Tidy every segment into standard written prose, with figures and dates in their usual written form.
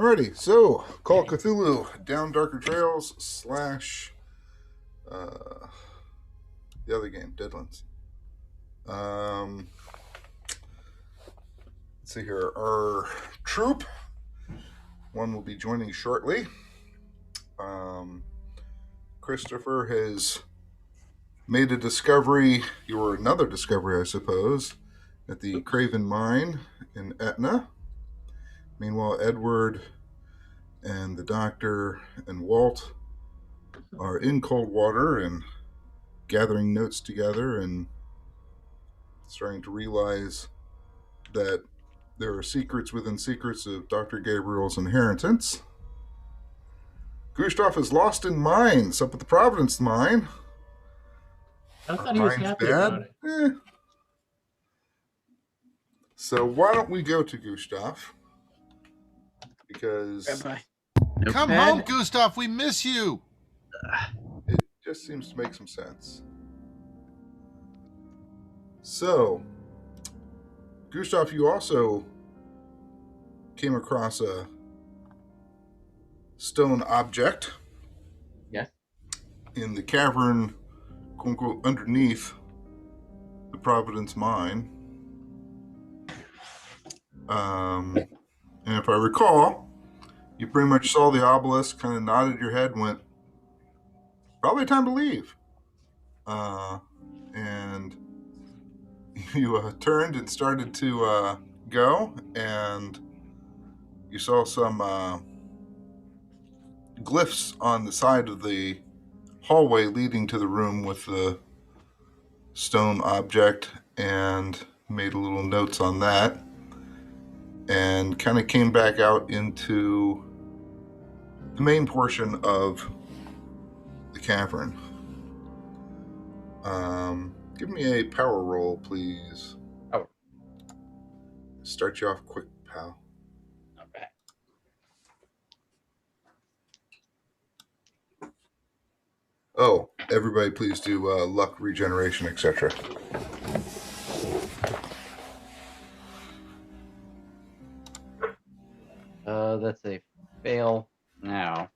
Alrighty, so Call of Cthulhu, Down Darker Trails slash uh, the other game, Deadlands. Let's see here. Our troop, one will be joining shortly. Christopher has made a discovery, or another discovery, I suppose, at the Craven Mine in Etna. Meanwhile, Edward and the Doctor and Walt are in Coldwater and gathering notes together and starting to realize that there are secrets within secrets of Dr. Gabriel's inheritance. Gustav is lost in mines up at the Providence mine. I thought he was happy about it. So why don't we go to Gustav? Because Come home, Gustav. We miss you. It just seems to make some sense. So, Gustav, you also came across a stone object. Yes. In the cavern, quote unquote, underneath the Providence mine. And if I recall, you pretty much saw the obelisk, kind of nodded your head, went, probably time to leave. And you turned and started to go, and you saw some glyphs on the side of the hallway leading to the room with the stone object, and made a little notes on that, and kind of came back out into the main portion of the cavern. Give me a power roll, please. Power. Start you off quick, pal. Okay. Oh, everybody please do luck, regeneration, etc. That's a fail now.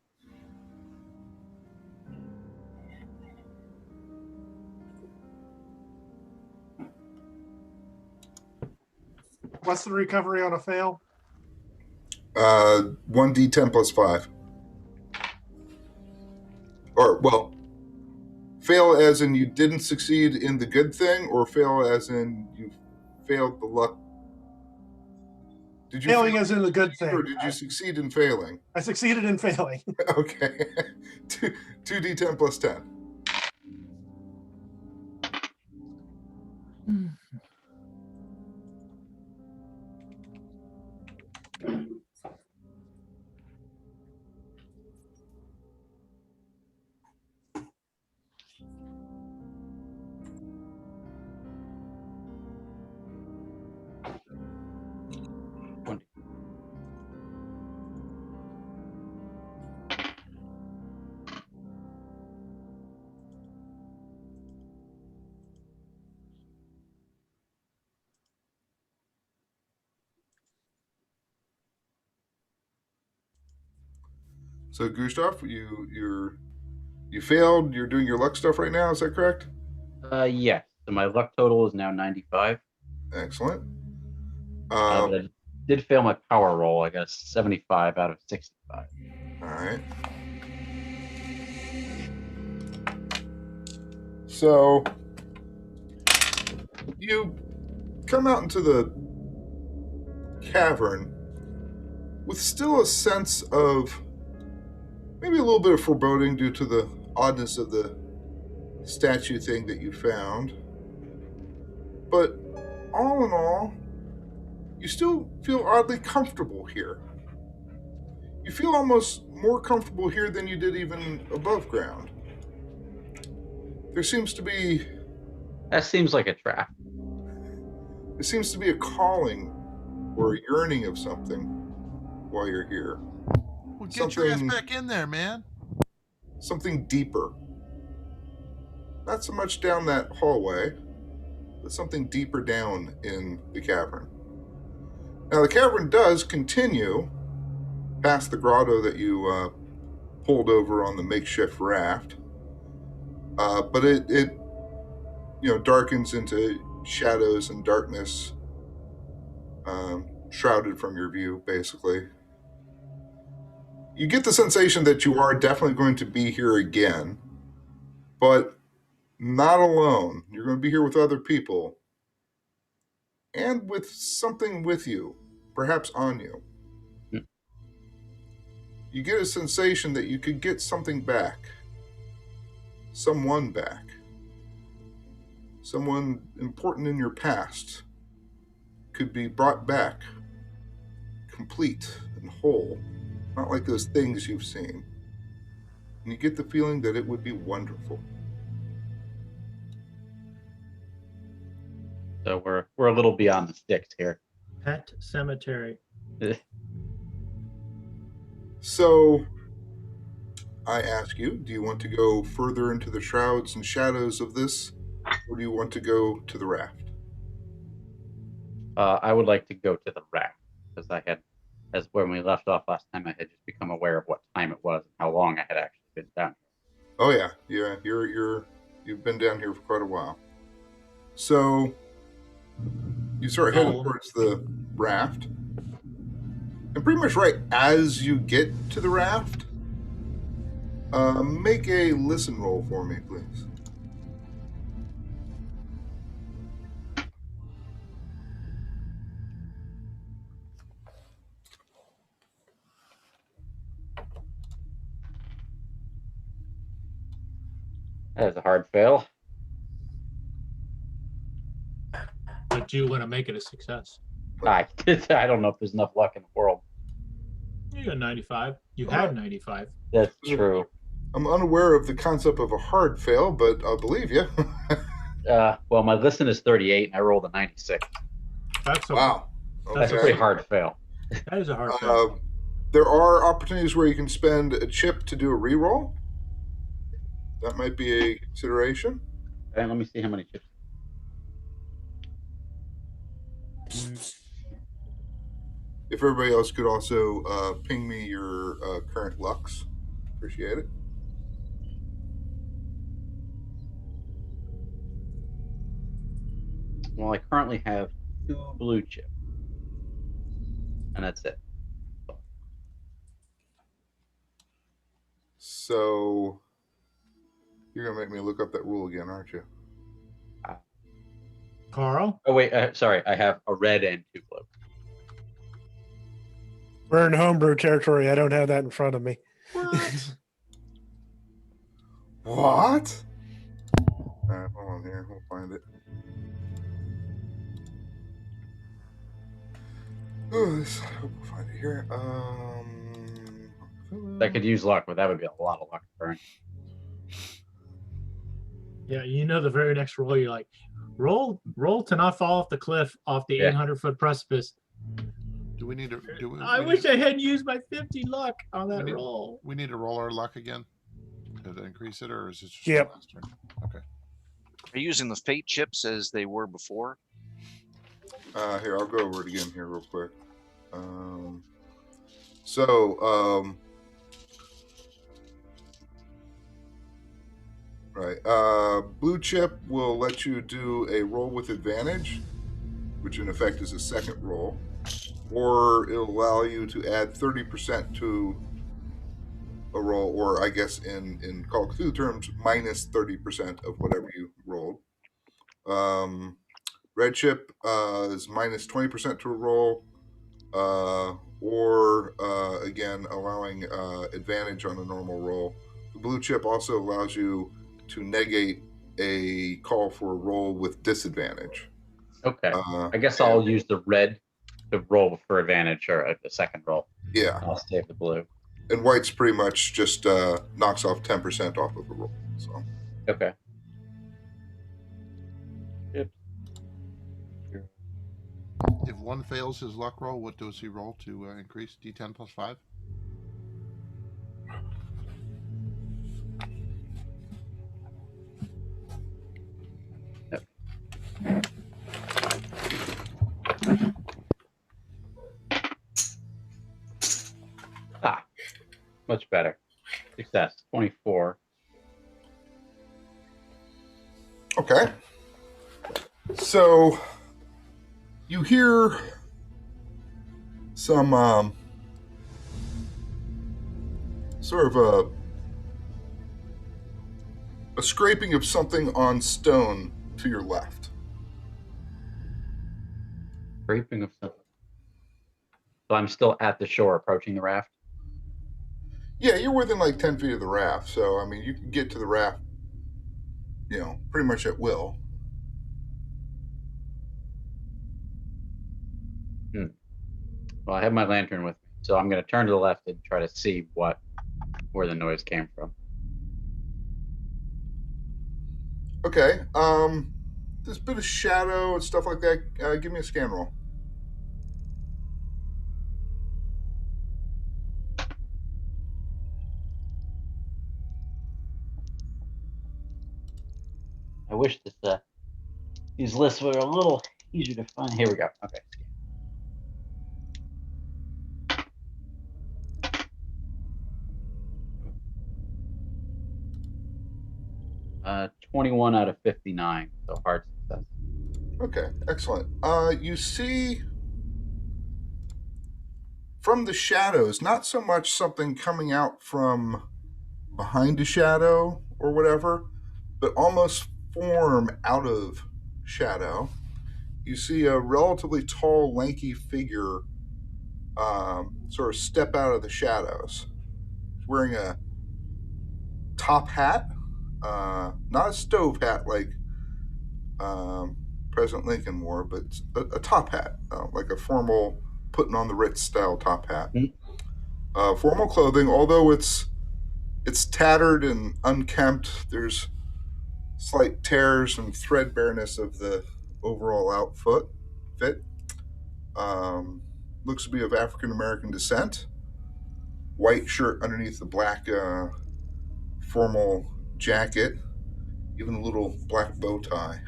What's the recovery on a fail? 1d10 plus 5. Or, well, fail as in you didn't succeed in the good thing, or fail as in you failed the luck? Did you Failing as in the good thing. Or did you succeed in failing? I succeeded in failing. Okay. 2d10 plus 10. So Gustav, you failed. You're doing your luck stuff right now. Is that correct? Yes. So my luck total is now 95. Excellent. But I did fail my power roll. I got a 75 out of 65. All right. So you come out into the cavern with still a sense of maybe a little bit of foreboding due to the oddness of the statue thing that you found. But all in all, you still feel oddly comfortable here. You feel almost more comfortable here than you did even above ground. There seems to be... That seems like a trap. There seems to be a calling or a yearning of something while you're here. Well, get your ass back in there, man. Something deeper. Not so much down that hallway, but something deeper down in the cavern. Now, the cavern does continue past the grotto that you pulled over on the makeshift raft. But it darkens into shadows and darkness, shrouded from your view, basically. You get the sensation that you are definitely going to be here again, but not alone. You're going to be here with other people and with something with you, perhaps on you. You get a sensation that you could get something back, someone back, someone important in your past could be brought back, complete and whole, not like those things you've seen. And you get the feeling that it would be wonderful. So we're a little beyond the sticks here. Pet cemetery. So I ask you, do you want to go further into the shrouds and shadows of this, or do you want to go to the raft? I would like to go to the raft because as when we left off last time, I had just become aware of what time it was and how long I had actually been down here. Oh yeah. You've been down here for quite a while. So you start heading towards the raft, and pretty much right as you get to the raft, make a listen roll for me, please. That is a hard fail. But do you want to make it a success? I don't know if there's enough luck in the world. You got 95. You had 95. That's true. I'm unaware of the concept of a hard fail, but I'll believe you. Well, my listen is 38, and I rolled a 96. That's a, Wow. That's a Okay. pretty hard fail. That is a hard fail. There are opportunities where you can spend a chip to do a reroll. That might be a consideration. And let me see how many chips. If everybody else could also ping me your current lux, appreciate it. Well, I currently have 2 blue chips, and that's it. So you're gonna make me look up that rule again, aren't you? Carl? Oh wait, sorry, I have a red and 2 blue. We're in homebrew territory. I don't have that in front of me. What? Hold on here. We'll find it. Oh, I hope we'll find it here. I could use luck, but that would be a lot of luck to burn. Yeah, you know the very next roll, you're like, roll to not fall off the cliff off the 800-foot precipice. Do we need to? I wish I hadn't used my 50 luck on that roll. We need to roll our luck again to increase it, or is it just Yep. last turn? Okay. Are you using the fate chips as they were before? Here, I'll go over it again here real quick. Right. Blue chip will let you do a roll with advantage, which in effect is a second roll, or it'll allow you to add 30% to a roll, or I guess in Call of Cthulhu terms, minus 30% of whatever you rolled. Red chip is minus 20% to a roll, or again, allowing advantage on a normal roll. The blue chip also allows you to negate a call for a roll with disadvantage. Okay. I guess I'll use the red to roll for advantage, or the second roll. Yeah. I'll save the blue. And white's pretty much just knocks off 10% off of a roll. So. Okay. If one fails his luck roll, what does he roll to increase? D10 plus 5? Much better. Success. 24. Okay. So you hear some sort of a scraping of something on stone to your left. Scraping of something. So I'm still at the shore approaching the raft. Yeah, you're within like 10 feet of the raft, so I mean, you can get to the raft, pretty much at will. Well, I have my lantern with me, so I'm going to turn to the left and try to see where the noise came from. Okay. There's a bit of shadow and stuff like that. Give me a scan roll. I wish these lists were a little easier to find. Here we go. Okay. 21 out of 59, so hard success. Okay, excellent. You see from the shadows, not so much something coming out from behind a shadow or whatever, but almost form out of shadow. You see a relatively tall, lanky figure sort of step out of the shadows. He's wearing a top hat, not a stove hat like President Lincoln wore, but a top hat, like a formal putting on the Ritz style top hat. Formal clothing, although it's tattered and unkempt. There's slight tears and threadbareness of the overall outfit. Looks to be of African American descent. White shirt underneath the black formal jacket, even a little black bow tie.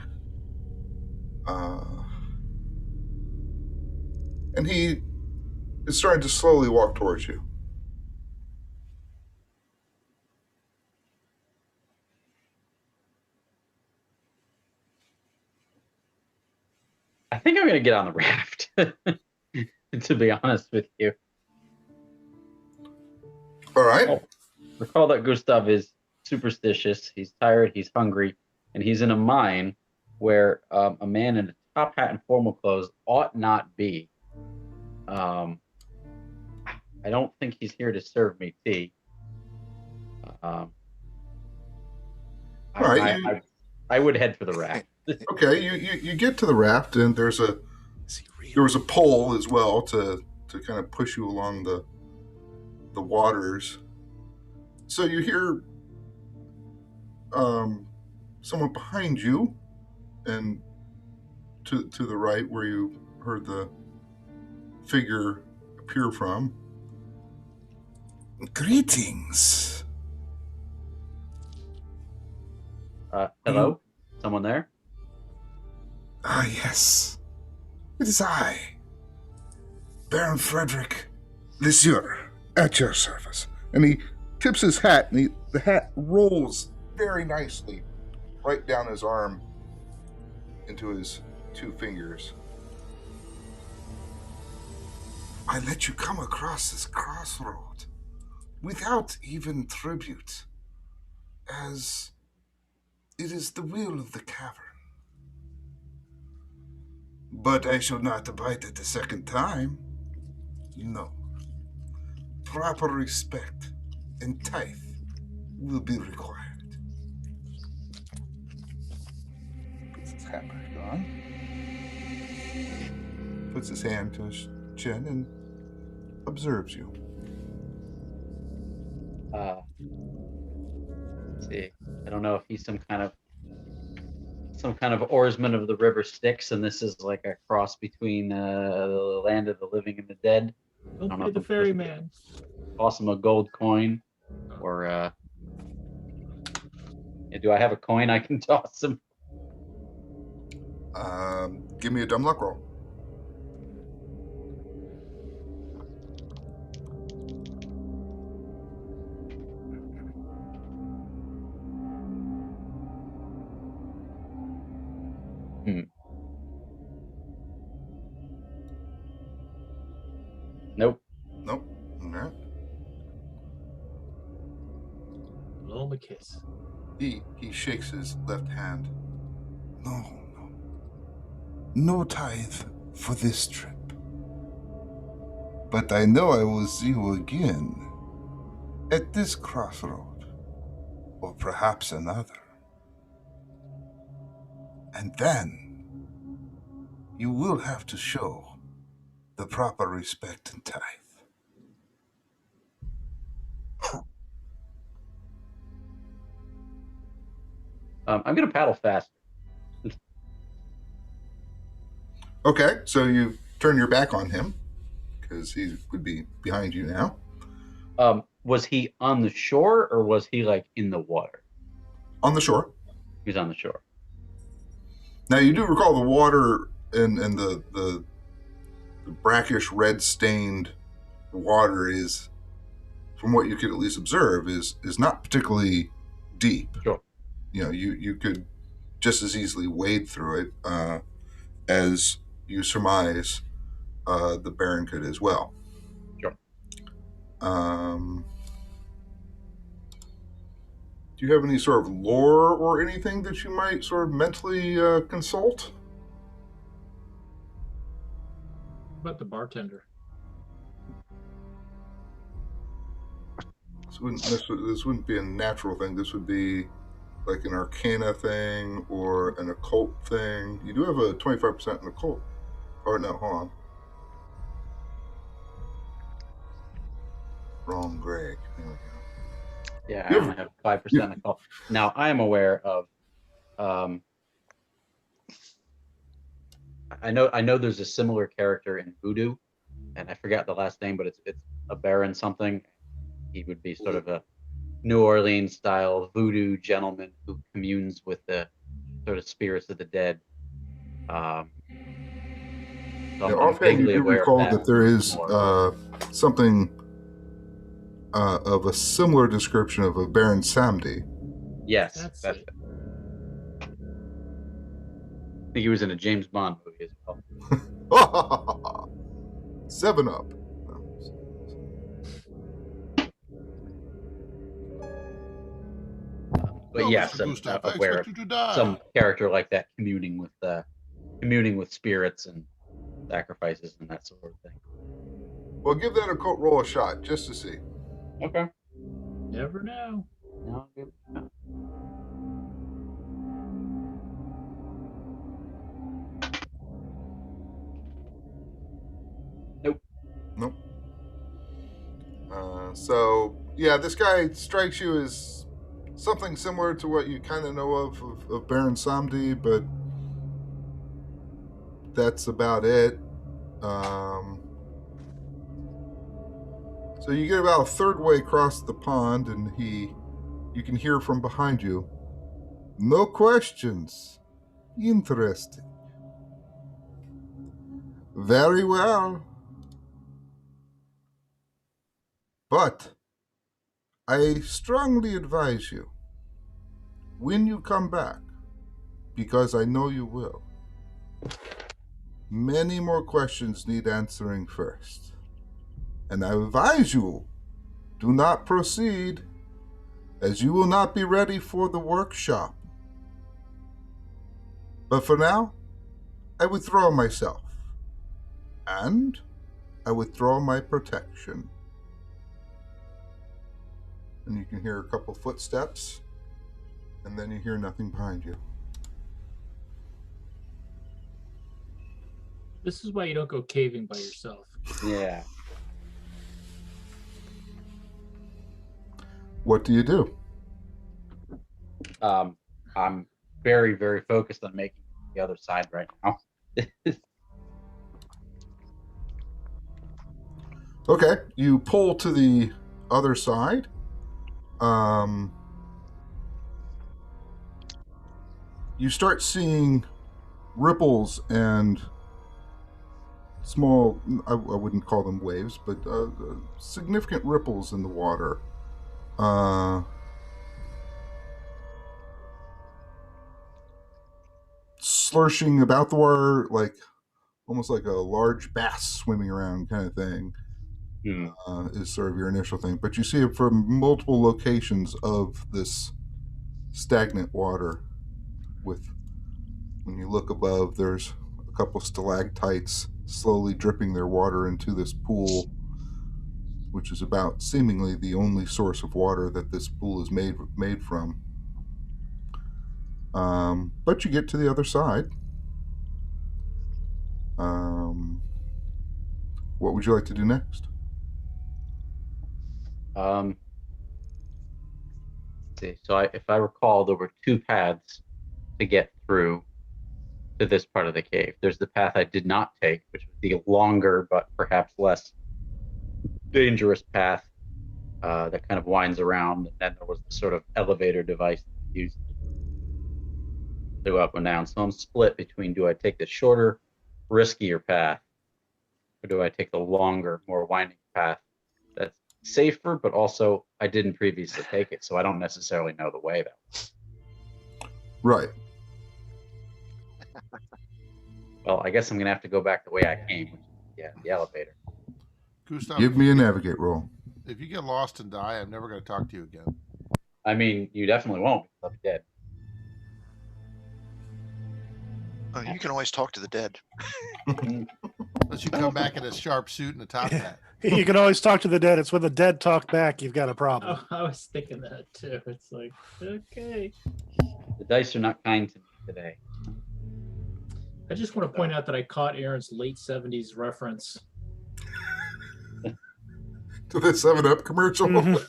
And he is starting to slowly walk towards you. I think I'm going to get on the raft, to be honest with you. All right. Oh, recall that Gustav is superstitious. He's tired. He's hungry. And he's in a mine where a man in a top hat and formal clothes ought not be. I don't think he's here to serve me tea. All right. I would head for the raft. Okay, you get to the raft, and there was a pole as well to kind of push you along the waters. So you hear someone behind you, and to the right where you heard the figure appear from. Greetings. Hello? Someone there? Ah, yes. It is I, Baron Frederick Lisieur, at your service. And he tips his hat, and the hat rolls very nicely right down his arm into his two fingers. I let you come across this crossroad without even tribute, as it is the will of the cavern. But I shall not abide it the second time. No. Proper respect and tithe will be required. Puts his hat back on. Puts his hand to his chin and observes you. Let's see. I don't know if he's some kind of oarsman of the river Styx, and this is like a cross between the land of the living and the dead. Don't be the ferryman. Toss him a gold coin, or do I have a coin I can toss him? Give me a dumb luck roll. Nope. Nope. All right. Blow him a kiss. He shakes his left hand. No. No tithe for this trip. But I know I will see you again at this crossroad, or perhaps another. And then you will have to show the proper respect and tithe. I'm gonna paddle faster. Okay, so you turn your back on him because he would be behind you now. Was he on the shore or was he like in the water? On the shore. He's on the shore. Now you do recall the water and the brackish red stained water is, from what you could at least observe, is not particularly deep. Sure. You know, you could just as easily wade through it as you surmise the Baron could as well. Sure. Do you have any sort of lore or anything that you might sort of mentally consult? What about the bartender? This wouldn't be a natural thing. This would be like an arcana thing or an occult thing. You do have a 25% in occult. Or no, hold on. Wrong Greg. There we go. Yeah, I only have 5% of call. Now I am aware of I know there's a similar character in Voodoo, and I forgot the last name, but it's a Baron something. He would be sort of a New Orleans style voodoo gentleman who communes with the sort of spirits of the dead. So I'm Offhand, you vaguely do aware of recall that there is more. something of a similar description of a Baron Samedi. Yes, That's that's it. it. I think he was in a James Bond movie as well. 7 Up. But No, yes, Mr. I'm Gustav, I aware expect of you to die. some character like that communing with spirits and sacrifices and that sort of thing. Well, give that occult roll a shot just to see. Okay. Never know. No, good. No. Nope. So, yeah, this guy strikes you as something similar to what you kind of know of Baron Samedi, but that's about it. So you get about a third way across the pond, and you can hear from behind you, "No questions. Interesting. Very well. But I strongly advise you, when you come back, because I know you will, many more questions need answering first. And I advise you, do not proceed, as you will not be ready for the workshop. But for now, I withdraw myself. And I withdraw my protection." And you can hear a couple footsteps, and then you hear nothing behind you. This is why you don't go caving by yourself. Yeah. What do you do? I'm very, very focused on making it to the other side right now. Okay, you pull to the other side. You start seeing ripples and small, I wouldn't call them waves, but significant ripples in the water. Slurshing about the water, like almost like a large bass swimming around kind of thing. is sort of your initial thing. But you see it from multiple locations of this stagnant water. With when you look above, there's a couple stalactites slowly dripping their water into this pool, which is about seemingly the only source of water that this pool is made from. But you get to the other side. What would you like to do next? Let's see. So if I recall, there were two paths to get through to this part of the cave. There's the path I did not take, which was the longer but perhaps less dangerous path that kind of winds around. And then there was the sort of elevator device used to go up and down. So I'm split between, do I take the shorter, riskier path, or do I take the longer, more winding path that's safer, but also I didn't previously take it, so I don't necessarily know the way though. Right. Well, I guess I'm gonna have to go back the way I came, which is the elevator. Gustav, Give me a navigate roll. if you get lost and die, I'm never going to talk to you again. I mean, you definitely won't, because I'll be dead. Oh, you can always talk to the dead. Unless you come back in a sharp suit and a top hat. You can always talk to the dead. It's when the dead talk back, you've got a problem. Oh, I was thinking that too. It's like, okay. The dice are not kind to me today. I just want to point out that I caught Aaron's late 70s reference. To the 7-Up commercial. Mhm.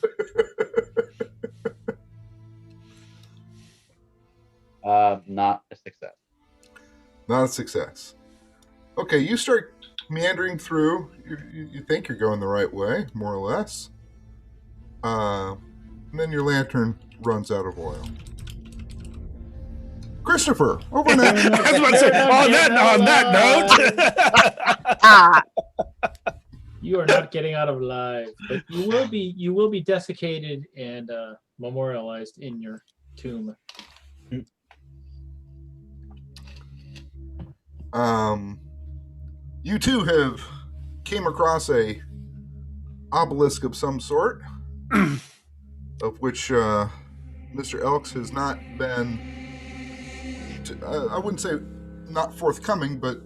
Not a success. Not a success. Okay, you start meandering through. You think you're going the right way, more or less. And then your lantern runs out of oil. Christopher, over I there. was about to say, on that note. You are not getting out of alive, but you will be desiccated and memorialized in your tomb. You two have came across a obelisk of some sort, of which Mr. Elks has not been, I wouldn't say not forthcoming, but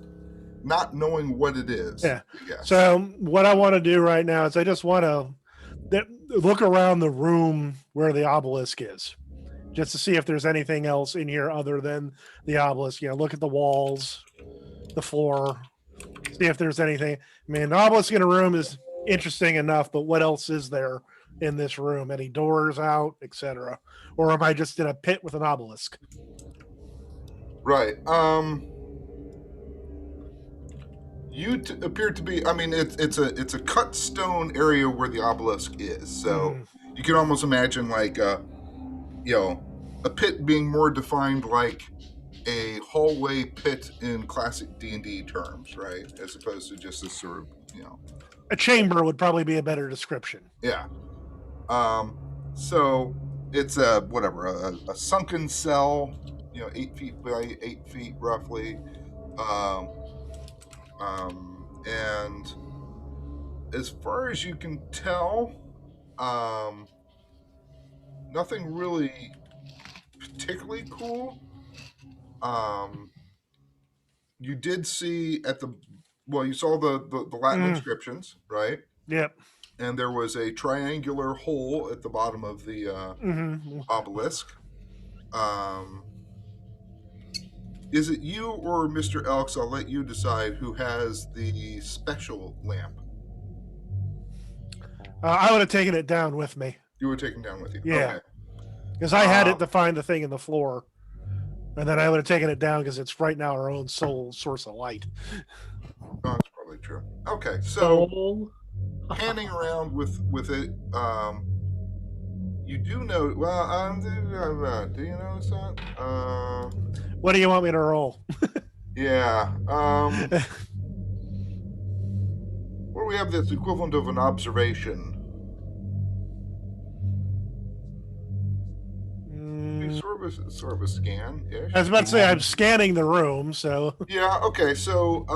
not knowing what it is. Yeah. I guess. So what I want to do right now is I just want to look around the room where the obelisk is, just to see if there's anything else in here other than the obelisk. Look at the walls, the floor, see if there's anything. I mean, the obelisk in a room is interesting enough, but what else is there in this room? Any doors out, etc.? Or am I just in a pit with an obelisk? Right. You appear to be. I mean, it's a cut stone area where the obelisk is. So you can almost imagine like a pit being more defined like a hallway pit in classic D&D terms, right? As opposed to just this sort of A chamber would probably be a better description. Yeah. So it's a sunken cell, 8 feet by 8 feet roughly. And as far as you can tell, nothing really particularly cool. You did see you saw the Latin inscriptions, right? Yep. And there was a triangular hole at the bottom of the obelisk. Is it you or Mr. Elks? I'll let you decide who has the special lamp. I would have taken it down with me. You were taken down with you. Yeah. Okay. Because I had it to find the thing in the floor. And then I would have taken it down because it's right now our own sole source of light. Oh, that's probably true. Okay, so Soul. panning around with it, you do know. Well, do you notice that? What do you want me to roll? Yeah. What do we have that's equivalent of an observation? Sort of a scan-ish. I was about to say I'm scanning the room, so Yeah, okay, so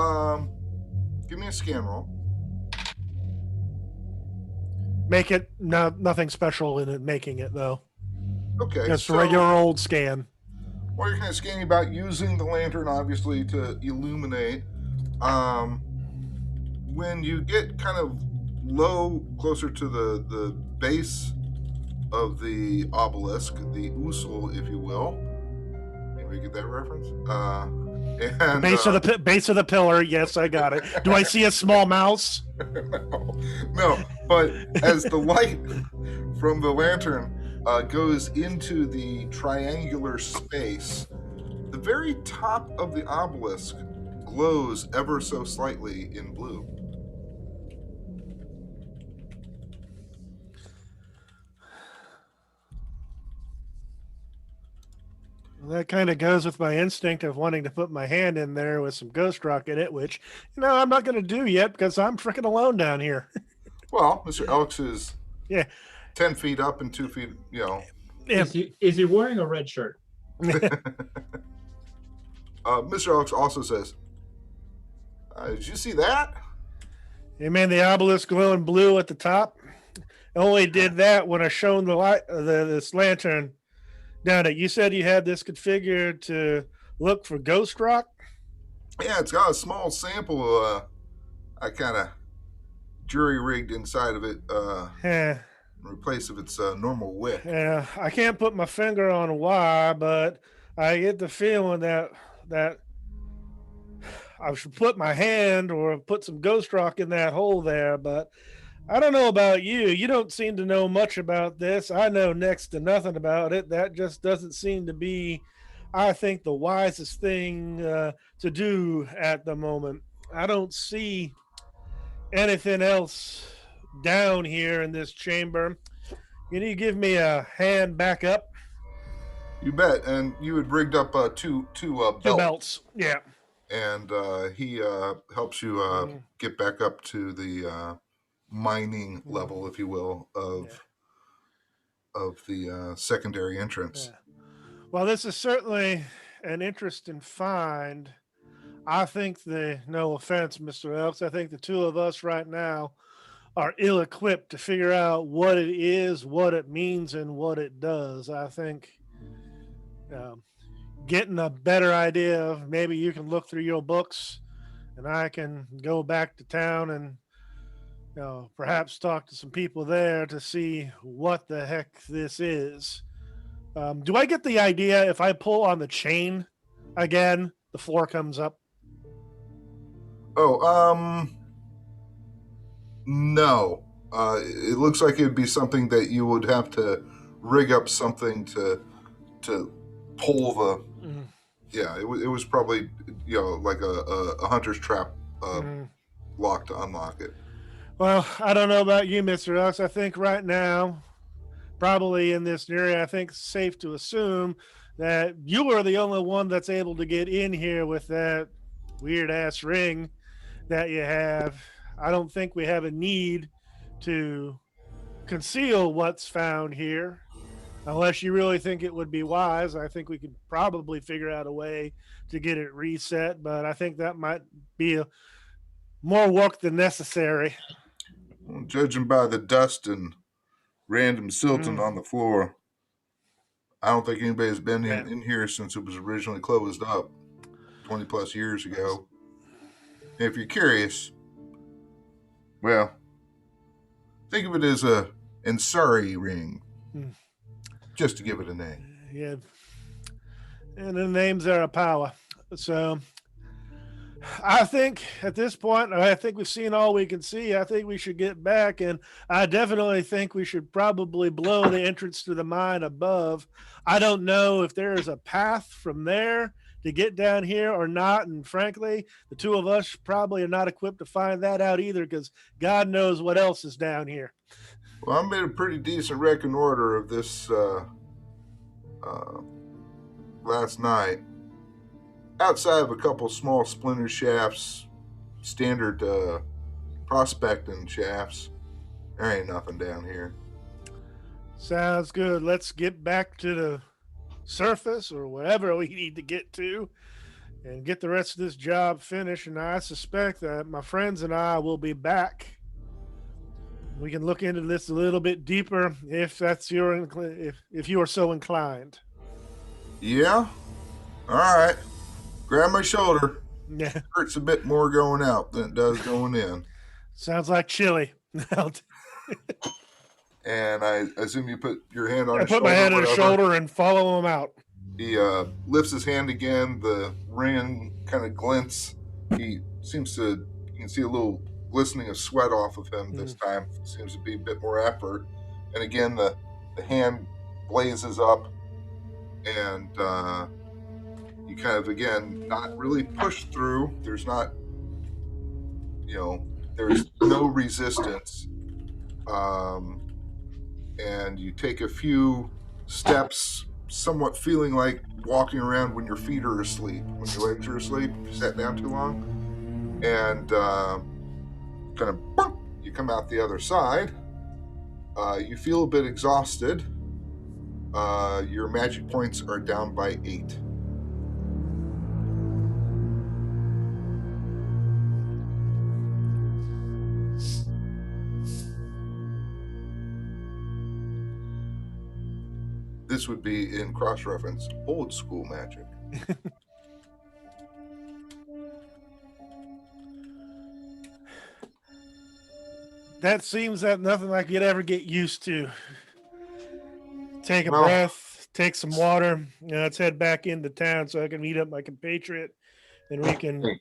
give me a scan roll. Make it nothing special in it, making it though. Okay, Just a so regular old scan. while you're kind of scanning about, using the lantern obviously to illuminate, when you get kind of low, closer to the base of the obelisk, the usul, if you will. Anybody get that reference? And Base of the pillar. Yes, I got it. Do I see a small mouse? no, but as the light from the lantern goes into the triangular space, the very top of the obelisk glows ever so slightly in blue. Well, that kind of goes with my instinct of wanting to put my hand in there with some ghost rock in it, which, I'm not going to do yet because I'm freaking alone down here. Well, Mr. Elks is Yeah. 10 feet up and 2 feet, Yeah. Is he wearing a red shirt? Mr. Elks also says, did you see that? Hey man, the obelisk glowing blue at the top. I only did that when I shone the light, this lantern down it. You said you had this configured to look for ghost rock. Yeah, it's got a small sample. I kind of jury rigged inside of it Yeah. in place of its normal wick. Yeah, I can't put my finger on why, but I get the feeling that I should put my hand or put some ghost rock in that hole there. But I don't know about you. You don't seem to know much about this. I know next to nothing about it. That just doesn't seem to be, I think, the wisest thing to do at the moment. I don't see anything else down here in this chamber. Can you give me a hand back up? You bet. And you had rigged up two belts. Two belts. Yeah. And he helps you get back up to the mining level, if you will, of the secondary entrance. Yeah. Well, this is certainly an interesting find. I think no offense, Mr. Elks, I think the two of us right now are ill-equipped to figure out what it is, what it means, and what it does. I think getting a better idea of, maybe you can look through your books and I can go back to town and perhaps talk to some people there to see what the heck this is. Do I get the idea if I pull on the chain again, the floor comes up? No. It looks like it'd be something that you would have to rig up something to pull the. Yeah, it was probably like a hunter's trap lock to unlock it. Well, I don't know about you, Mr. Elks. I think right now, probably in this area, I think it's safe to assume that you are the only one that's able to get in here with that weird ass ring that you have. I don't think we have a need to conceal what's found here, unless you really think it would be wise. I think we could probably figure out a way to get it reset, but I think that might be more work than necessary. Well, judging by the dust and random silting on the floor, I don't think anybody's been in here since it was originally closed up 20 plus years ago. And if you're curious, well, think of it as a Ansari ring, just to give it a name. Yeah, and the names are a power. So I think at this point, I think we've seen all we can see. I think we should get back, and I definitely think we should probably blow the entrance to the mine above. I don't know if there is a path from there to get down here or not, and frankly, the two of us probably are not equipped to find that out either, because God knows what else is down here. Well, I made a pretty decent reconnoiter of this last night. Outside of a couple small splinter shafts, standard prospecting shafts, there ain't nothing down here. Sounds good. Let's get back to the surface or wherever we need to get to and get the rest of this job finished. And I suspect that my friends and I will be back We can look into this a little bit deeper if that's if you are so inclined. Yeah? All right. Grab my shoulder. Yeah, Hurts a bit more going out than it does going in. sounds like chili. And I assume you put your hand on I his put shoulder. my head on his whatever. shoulder and follow him out. He lifts his hand again. The ring kind of glints. He seems to, you can see a little glistening of sweat off of him this time. Seems to be a bit more effort. And again, the hand blazes up, and you kind of, again, not really push through. There's not, there's no resistance. And you take a few steps, somewhat feeling like walking around when your feet are asleep, when your legs are asleep, if you sat down too long. And kind of, you come out the other side. You feel a bit exhausted. Your magic points are down by 8. This would be in cross-reference old school magic. That seems that nothing like you'd ever get used to. Take a Well- breath, take some water. Let's head back into town so I can meet up my compatriot, and we can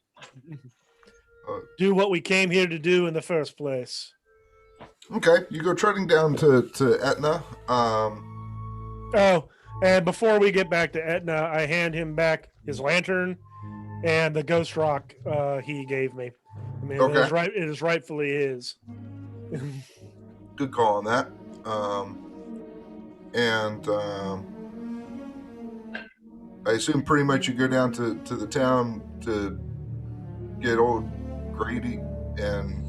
do what we came here to do in the first place. Okay, you go treading down to Etna. Oh, and before we get back to Etna, I hand him back his lantern and the ghost rock he gave me. I mean, Okay. it is rightfully his. Good call on that. And I assume pretty much you go down to the town to get old Grady and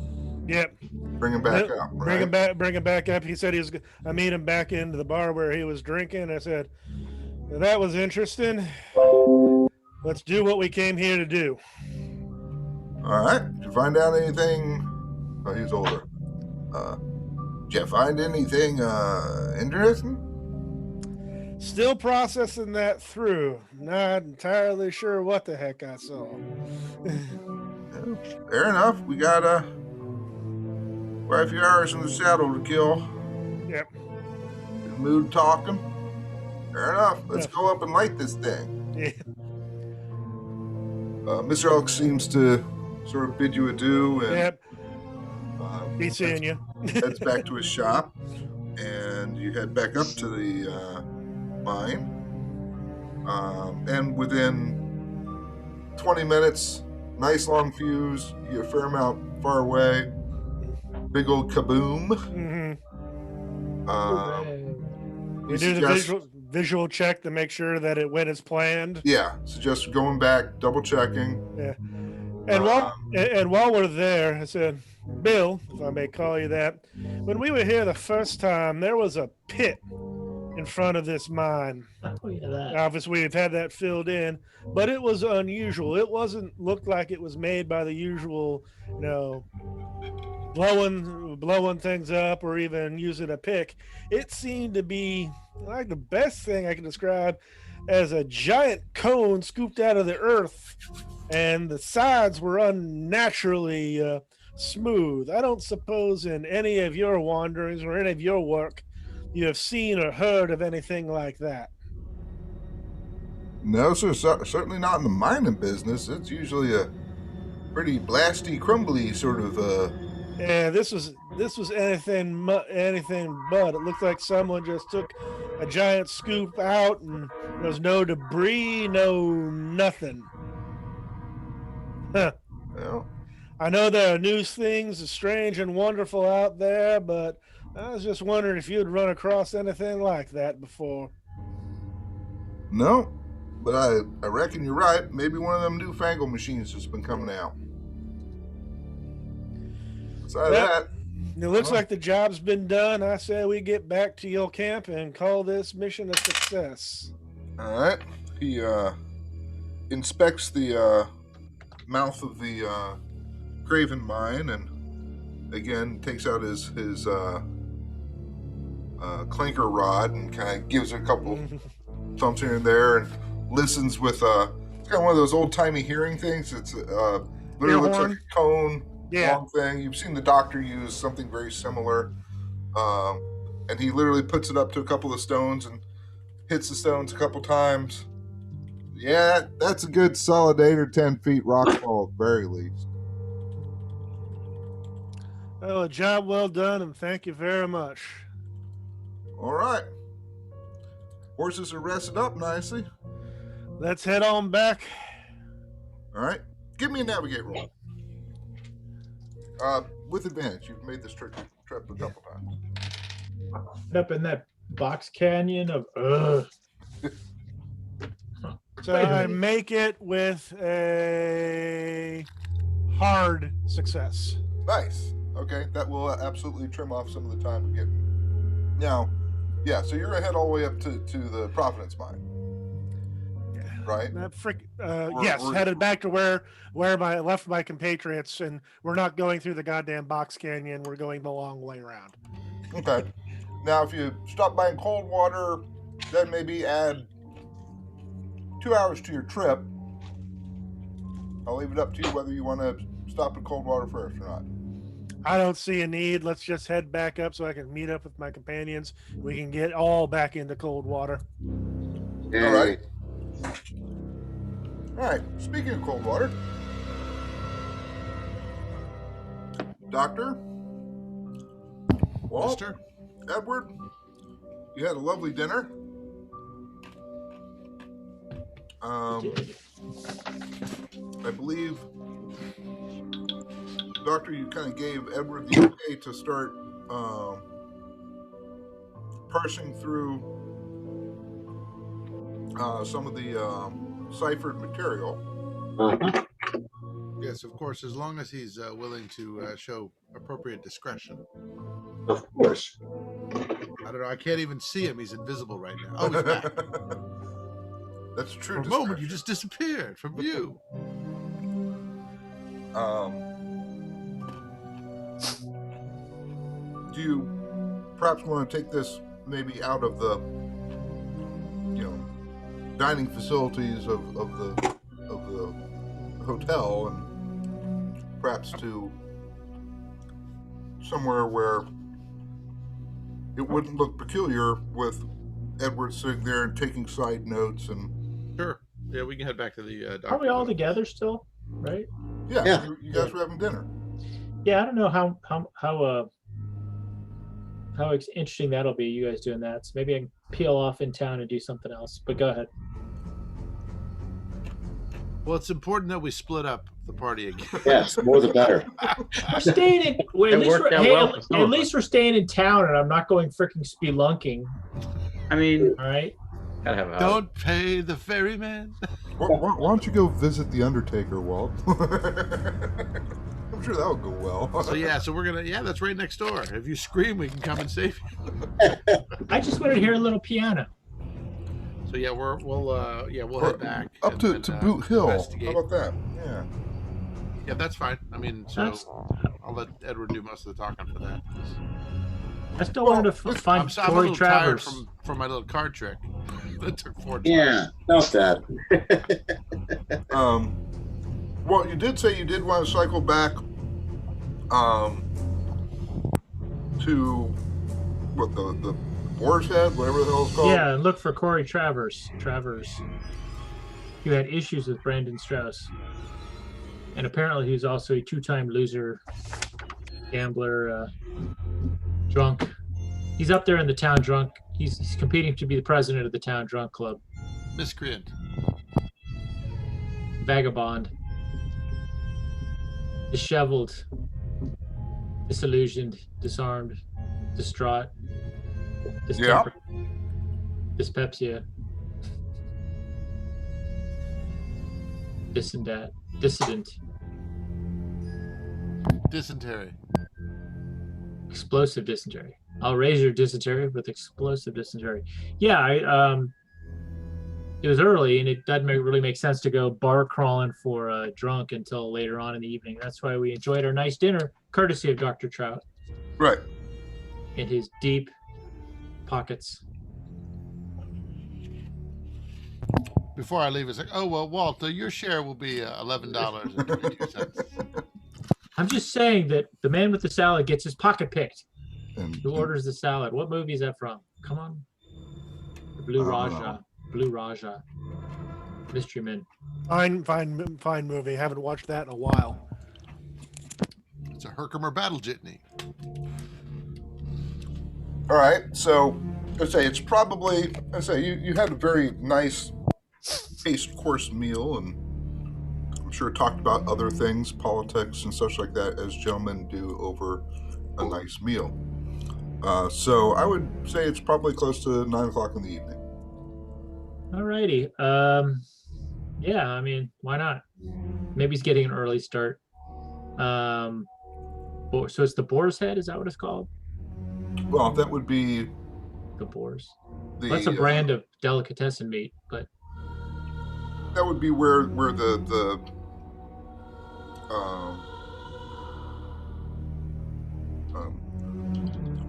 Yep. bring him back up. Right? Bring him back up. He said I meet him back into the bar where he was drinking. I said, that was interesting. Let's do what we came here to do. All right. Did you find out anything? Oh, he's older. Did you find anything interesting? Still processing that through. Not entirely sure what the heck I saw. Fair enough. We got quite a few hours in the saddle to kill. Yep. In the mood talking. Fair enough. Let's go up and light this thing. Yeah. Mr. Elk seems to sort of bid you adieu and Yep. Be seeing you. heads back to his shop, and you head back up to the mine. And within 20 minutes, nice long fuse, you get a fair amount far away. Big old kaboom. We you do the suggest- visual check to make sure that it went as planned. Yeah, suggest going back, double checking. And while we're there, I said, Bill, if I may call you that, when we were here the first time, there was a pit in front of this mine. Oh yeah, that. Obviously, we've had that filled in, but it was unusual. It wasn't looked like it was made by the usual, blowing things up or even using a pick. It seemed to be like the best thing I can describe as a giant cone scooped out of the earth, and the sides were unnaturally smooth. I don't suppose in any of your wanderings or any of your work you have seen or heard of anything like that. No, sir, certainly not in the mining business. It's usually a pretty blasty, crumbly sort of. Yeah, this was anything but. It looked like someone just took a giant scoop out, and there was no debris, no nothing. Huh. Well, I know there are new things, strange and wonderful out there, but I was just wondering if you'd run across anything like that before. no, but I reckon you're right. Maybe one of them newfangled machines just been coming out. Besides Well, that, It looks like the job's been done. I say we get back to your camp and call this mission a success. all right. He inspects the mouth of the Craven mine and again takes out his clinker rod and kind of gives it a couple thumps here and there, and listens with it's kind of one of those old timey hearing things. It's literally looks like horn? a cone, Yeah. long thing. You've seen the doctor use something very similar, and he literally puts it up to a couple of stones and hits the stones a couple times. Yeah, that's a good solid 8 or 10 feet rock fall at the very least. Oh, a job well done, and thank you very much. All right, horses are rested up nicely. Let's head on back. All right, give me a navigate roll. With advantage. You've made this trip a couple times. Up in that box canyon of So Wait a I minute. make it with a hard success. Nice. Okay, that will absolutely trim off some of the time we're getting. Now, yeah, so you're gonna head all the way up to the Providence mine, Yeah. right? That We're- yes, we're- headed back to where I left my compatriots, and we're not going through the goddamn box canyon. We're going the long way around. Okay. Now, if you stop by in Coldwater, then maybe add 2 hours to your trip. I'll leave it up to you whether you want to stop at Coldwater first or not. I don't see a need. Let's just head back up so I can meet up with my companions. We can get all back into cold water. All right. All right. Speaking of Coldwater, Doctor, Walt, Mister? Edward, you had a lovely dinner. I believe, Doctor, you kind of gave Edward the okay to start parsing through some of the ciphered material. Yes, of course, as long as he's willing to show appropriate discretion. Of course. I don't know. I can't even see him. He's invisible right now. Oh, he's back. That's true. For a moment, you just disappeared from view. Do you perhaps want to take this maybe out of the, dining facilities of the hotel and perhaps to somewhere where it wouldn't look peculiar with Edward sitting there and taking side notes and Sure. Yeah, we can head back to the doctor. Are we all together still? Right? yeah. You guys were having dinner. Yeah, I don't know how interesting that'll be. You guys doing that? So maybe I can peel off in town and do something else. But go ahead. Well, it's important that we split up the party again. Yes, more the better. We're staying in. Well, at It least worked we're, out hey, well for some at of least we're staying in town, and I'm not going freaking spelunking. I mean, All right. gotta have a Don't pay the ferryman. Why don't you go visit the Undertaker, Walt? I'm sure that would go well. So we're gonna. Yeah, that's right next door. If you scream, we can come and save you. I just wanted to hear a little piano. So yeah, we'll head back Up and to Boot Hill. How investigate. about that? Yeah. Yeah, that's fine. I mean, so That's- I'll let Edward do most of the talking for that. I still wanted to find I'm a Corey little tired Travers. from my little card trick. That took 4 Yeah, not that. Well, you did say you did want to cycle back to what the Boar's Head, whatever the hell it's called. Yeah, and look for Corey Travers. You had issues with Brandon Strauss. And apparently he's also a 2-time loser, gambler, drunk. He's up there in the town drunk. He's competing to be the president of the town drunk club. Miscreant. Vagabond. Disheveled. Disillusioned. Disarmed. Distraught. Distemper. Dyspepsia. Dissident. Dysentery. Explosive dysentery. I'll raise your dysentery with explosive dysentery. Yeah, it was early, and it doesn't really make sense to go bar crawling for drunk until later on in the evening. That's why we enjoyed our nice dinner, courtesy of Dr. Trout Right. in his deep pockets. Before I leave, it's like, oh well, Walt, your share will be $11.22. I'm just saying that the man with the salad gets his pocket picked. And, Who orders the salad? What movie is that from? Come on. The Blue I don't Raja. know. Blue Raja. Mystery Men. Fine movie. Haven't watched that in a while. It's a Herkimer battle jitney. all right. So let's say it's probably, let's say you had a very nice paced course meal, and I'm sure talked about other things, politics and such like that, as gentlemen do over a nice meal. So I would say it's probably close to 9 o'clock in the evening. Alrighty. Yeah, I mean, why not? Maybe he's getting an early start. So it's the Boar's Head, is that what it's called? Well, that would be The Boar's. the. That's a brand of delicatessen meat, but That would be where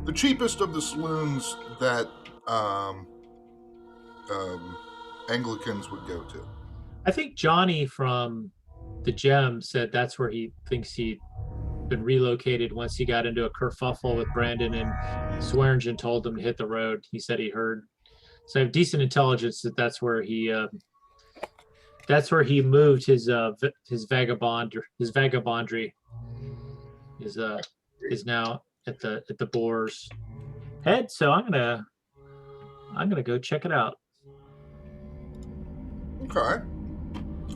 the cheapest of the saloons that Anglicans would go to. I think Johnny from the Gem said that's where he thinks he'd been relocated once he got into a kerfuffle with Brandon, and Swearingen told him to hit the road. He said he heard. So I have decent intelligence that that's where he moved his vagabondry is now at the Boar's Head. So I'm gonna go check it out. Okay.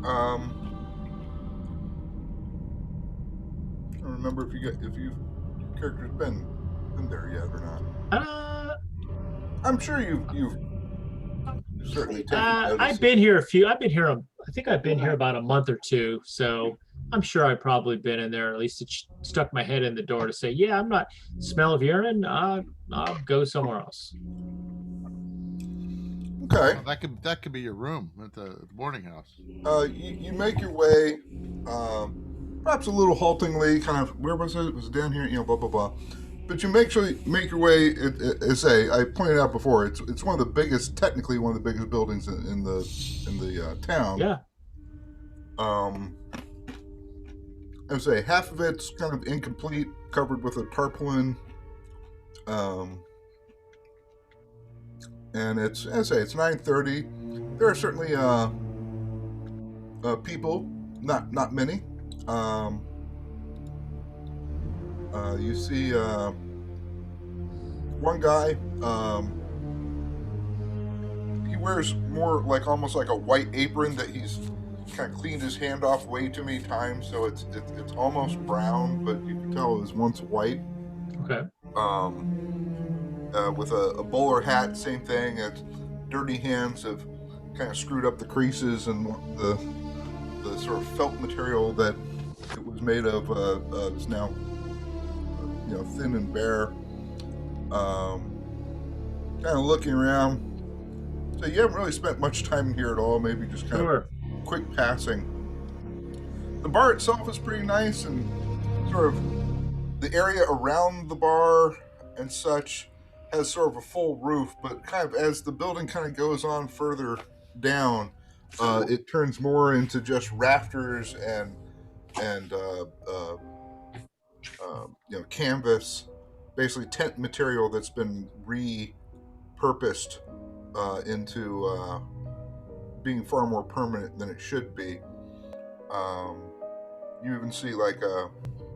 I don't remember if your character's been there yet or not. I'm sure you've certainly taken notice. I've been here I think I've been here about a month or two, so I'm sure I've probably been in there. At least it stuck my head in the door to say, yeah, I'm not smell of urine. I'll go somewhere else. Okay. Well, that could be your room at the boarding house. You make your way, perhaps a little haltingly, kind of, where was it? It was down here, blah blah blah. But you make your way. As I pointed out before, it's one of the biggest, technically one of the biggest buildings in the town. Yeah. I would say half of it's kind of incomplete, covered with a tarpaulin. And it's 9:30. There are certainly people, not many. You see one guy. He wears more like almost like a white apron that he's kind of cleaned his hand off way too many times, so it's almost brown, but you can tell it was once white. Okay. With a bowler hat, same thing. It's dirty hands have kind of screwed up the creases, and the sort of felt material that it was made of is now thin and bare. Kind of looking around. So you haven't really spent much time here at all. Maybe just kind of quick passing. The bar itself is pretty nice, and sort of the area around the bar and such has sort of a full roof, but kind of as the building kind of goes on further down, it turns more into just rafters and canvas, basically tent material that's been repurposed into being far more permanent than it should be. You even see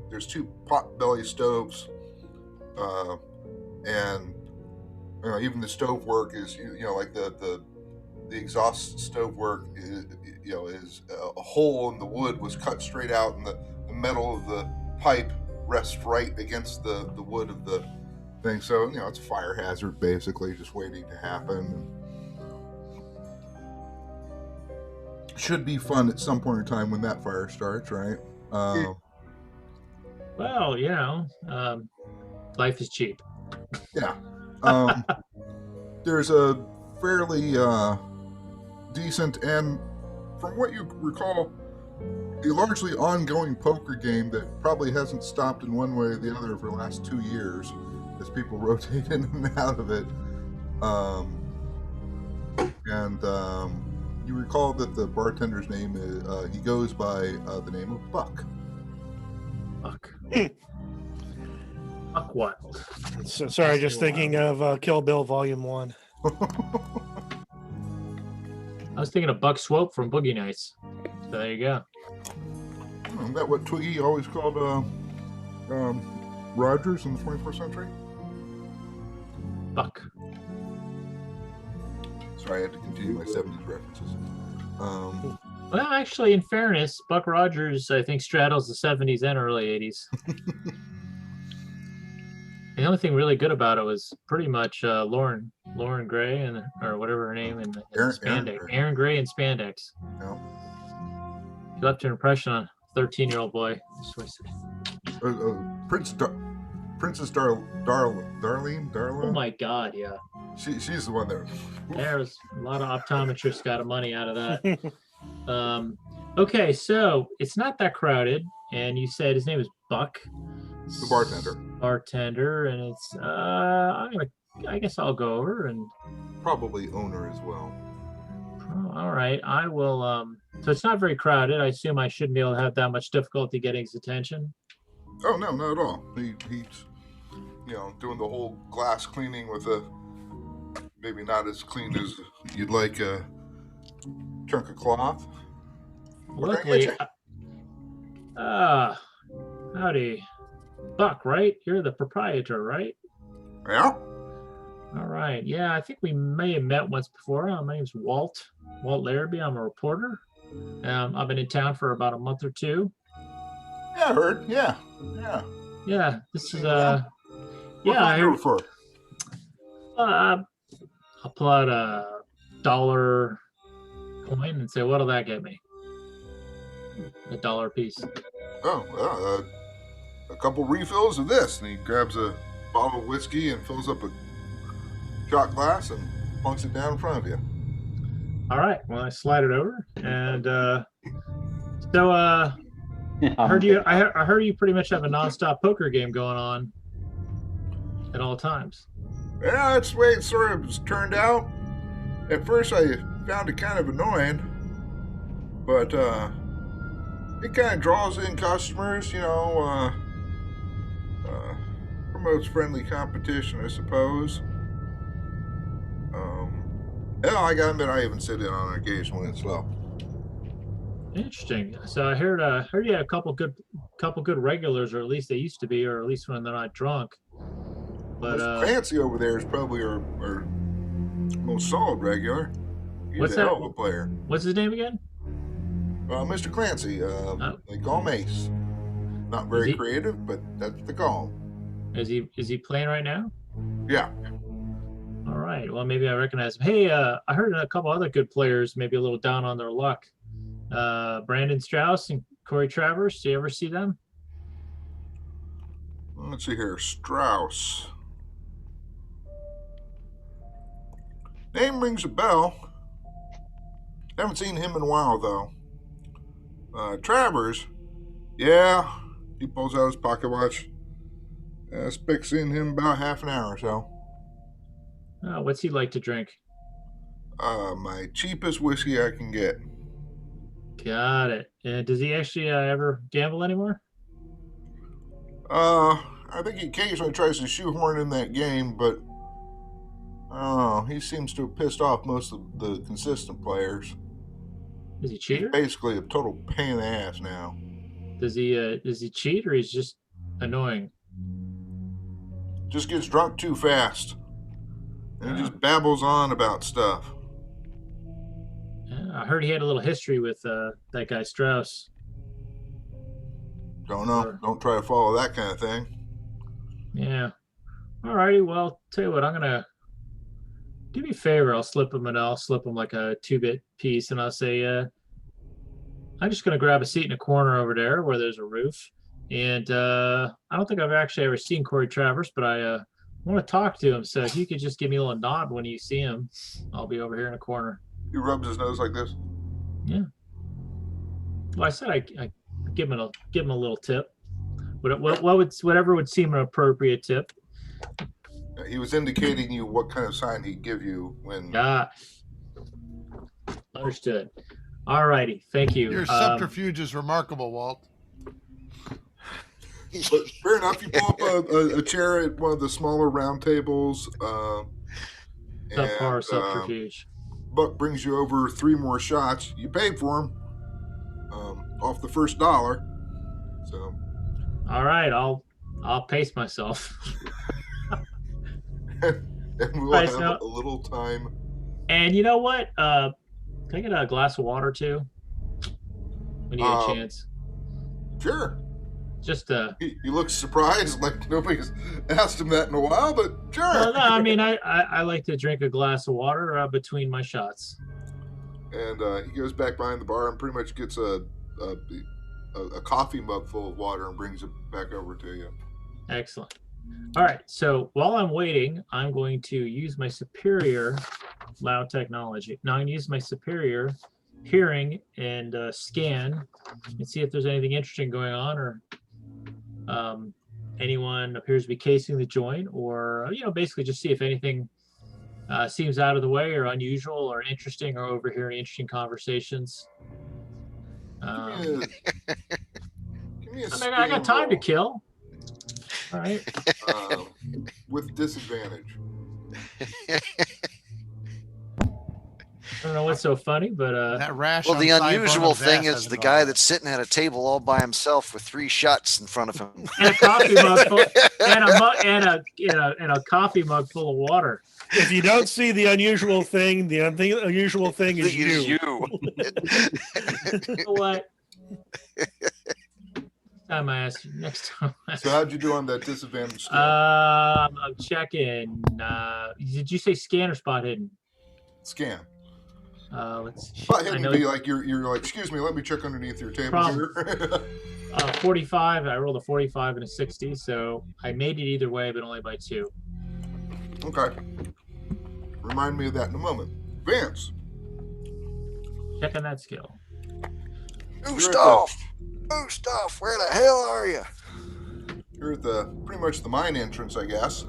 there's 2 pot-belly stoves, and even the stove work is like the exhaust stove work is a hole in the wood was cut straight out, and the metal of the pipe rests right against the wood of the thing. So it's a fire hazard basically, just waiting to happen. Should be fun at some point in time when that fire starts, right? Well, life is cheap. Yeah. There's a fairly decent, and from what you recall, a largely ongoing poker game that probably hasn't stopped in one way or the other for the last 2 years as people rotate in and out of it. You recall that the bartender's name is, he goes by the name of Buck. Fuck. Fuck Wild. So, sorry, just thinking of Kill Bill Volume 1. I was thinking of Buck Swope from Boogie Nights. So there you go. Isn't that what Twiggy always called Rogers in the 21st century? Buck. Sorry, I had to continue my 70s references. Well, actually, in fairness, Buck Rogers, I think, straddles the 70s and early 80s. The only thing really good about it was pretty much Lauren Gray and or whatever her name in spandex. Aaron Gray in spandex. Yeah. She left an impression on a 13-year-old boy. Princess Darlene. Oh my God, yeah. She's the one there. There's a lot of optometrists got money out of that. Okay, so it's not that crowded, and you said his name is Buck. The bartender. Bartender, and it's I guess I'll go over and probably owner as well. All right, I will. So it's not very crowded. I assume I shouldn't be able to have that much difficulty getting his attention. Oh no, not at all. He's doing the whole glass cleaning with a maybe not as clean as you'd like a chunk of cloth. Luckily, howdy, Buck, right? You're the proprietor, right? Yeah. All right. Yeah, I think we may have met once before. My name's Walt Larrabee. I'm a reporter. I've been in town for about a month or two. Yeah, I heard. Yeah. Yeah, this is What I heard. For? I'll pull out a $1 coin and say, what'll that get me? $1 piece. Oh, a couple refills of this, and he grabs a bottle of whiskey and fills up a shot glass and plunks it down in front of you. All right. Well, I slide it over, and I heard you pretty much have a nonstop poker game going on at all times. Yeah, that's the way it sort of was turned out. At first, I found it kind of annoying, but it kind of draws in customers, promotes friendly competition, I suppose. I gotta admit, I even sit in on an occasion when it's slow. Interesting. So I heard you had a couple good regulars, or at least they used to be, or at least when they're not drunk. But Clancy over there is probably our most solid regular. He's a hell of a player. What's his name again? Mr. Clancy. They call him Ace. Not very creative, but that's the call. Is he playing right now? Yeah. All right. Well, maybe I recognize him. Hey, I heard a couple other good players maybe a little down on their luck. Brandon Strauss and Corey Travers. Do you ever see them? Let's see here. Strauss. Name rings a bell. Haven't seen him in a while, though. Travers. Yeah. He pulls out his pocket watch. Spic's in him about half an hour or so. What's he like to drink? My cheapest whiskey I can get. Got it. And does he actually ever gamble anymore? I think he occasionally tries to shoehorn in that game, but he seems to have pissed off most of the consistent players. Is he cheater? He's basically a total pain in the ass now. Does he cheat, or he's just annoying? Just gets drunk too fast. And he just babbles on about stuff. Yeah, I heard he had a little history with that guy Strauss. Don't know. Don't try to follow that kind of thing. Yeah. All righty. Well, tell you what, I'm gonna do me a favor. I'll slip him like a 2-bit piece, and I'll say, I'm just gonna grab a seat in a corner over there where there's a roof. And I don't think I've actually ever seen Corey Travers, but I want to talk to him. So if you could just give me a little nod when you see him, I'll be over here in a corner. He rubs his nose like this. Well, I said I give him a little tip. Whatever would seem an appropriate tip. He was indicating you what kind of sign he'd give you when. Understood. All righty. Thank you. Your subterfuge is remarkable, Walt. But fair enough. You pull up a chair at one of the smaller round tables. Subpar subterfuge. Buck brings you over 3 more shots. You paid for them off the first $1. So. All right, I'll pace myself. And we'll Right, have a little time. And you know what? Can I get a glass of water too? When you get a chance. Sure. Just He looks surprised, like nobody's asked him that in a while, but sure. Well, no, I mean, I like to drink a glass of water between my shots. And he goes back behind the bar and pretty much gets a coffee mug full of water and brings it back over to you. Excellent. All right. So while I'm waiting, I'm going to use my superior loud technology. Now I'm going to use my superior hearing and scan and see if there's anything interesting going on, or anyone appears to be casing the joint, or basically just see if anything seems out of the way or unusual or interesting, or overhearing interesting conversations. Give me a I got time to kill. All right. With disadvantage. I don't know what's so funny, but That rash. Well, on the sideburn unusual of his thing ass is has the it guy all. that's sitting at a table all by himself with 3 shots in front of him. and a coffee mug full, and a coffee mug full of water. If you don't see the unusual thing, the unusual thing is you. You know what? Next time I ask So how'd you do on that disadvantage scan? I'm checking. Did you say scan or spot hidden? Scan. Let's. Spot hidden would be like you're like, excuse me, let me check underneath your table here. 45. I rolled a 45 and a 60, so I made it either way, but only by 2. Okay. Remind me of that in a moment. Vance. Checking that skill. Gustav, where the hell are you? You're at pretty much the mine entrance, I guess.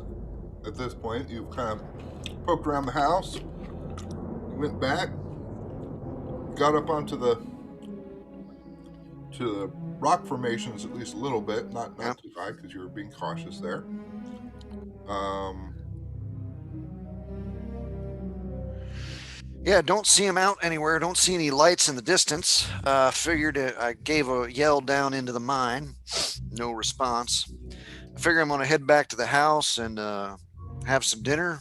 At this point, you've kind of poked around the house. You went back, got up onto the rock formations at least a little bit, not too high because you were being cautious there. Yeah, don't see him out anywhere. Don't see any lights in the distance. Figured I gave a yell down into the mine. No response. I figure I'm going to head back to the house and have some dinner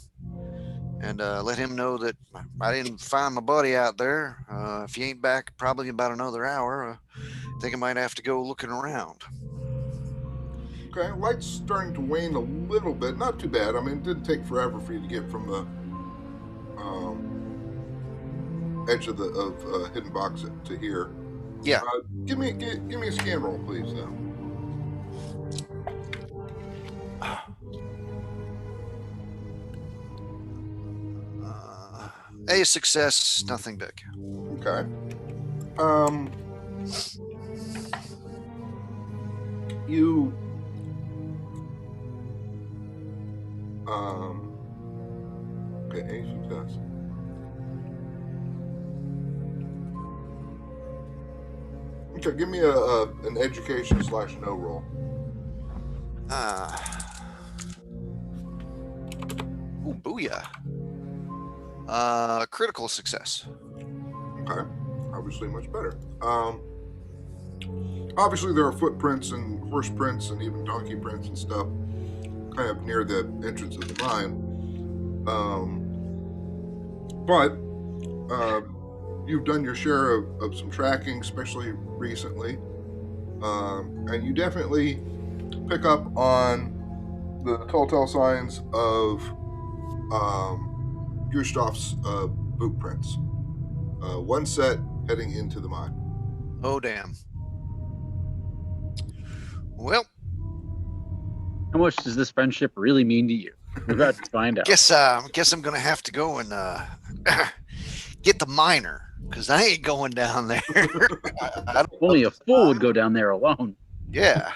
and let him know that I didn't find my buddy out there. If he ain't back probably about another hour, I think I might have to go looking around. Okay, light's starting to wane a little bit. Not too bad. I mean, it didn't take forever for you to get from the edge of the hidden box to here. Yeah. Give me a scan roll, please. A success, nothing big. Okay. You. Okay, A success. Okay, give me an education / no roll. Oh, booyah. Critical success. Okay, obviously much better. Obviously there are footprints and horse prints and even donkey prints and stuff kind of near the entrance of the mine. But you've done your share of some tracking, especially recently. And you definitely pick up on the telltale signs of Gustav's boot prints. One set heading into the mine. Oh, damn. Well, How much does this friendship really mean to you? We're about to find out. guess I'm gonna have to go and get the miner, because I ain't going down there. I don't, Only a fool would go down there alone. yeah,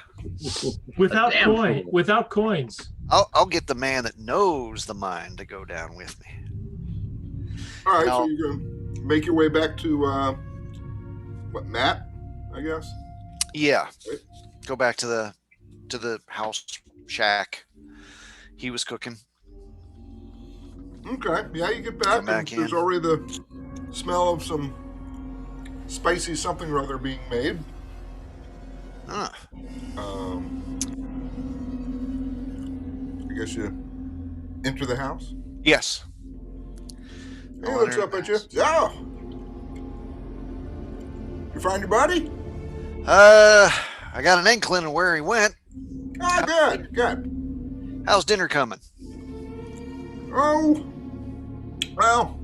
Without damn coin, fool. without coins. I'll get the man that knows the mine to go down with me. All right, so No. you're going to make your way back to, Matt, I guess? Yeah, Right. go back to the house shack he was cooking. Okay, yeah, you get back, Come back and there's in. already the smell of some spicy something or other being made. Huh. I guess you enter the house. Yes. He I'll looks enter up the at you. house. Oh, you find your buddy? I got an inkling of where he went. Ah, good. How's dinner coming? Oh, well,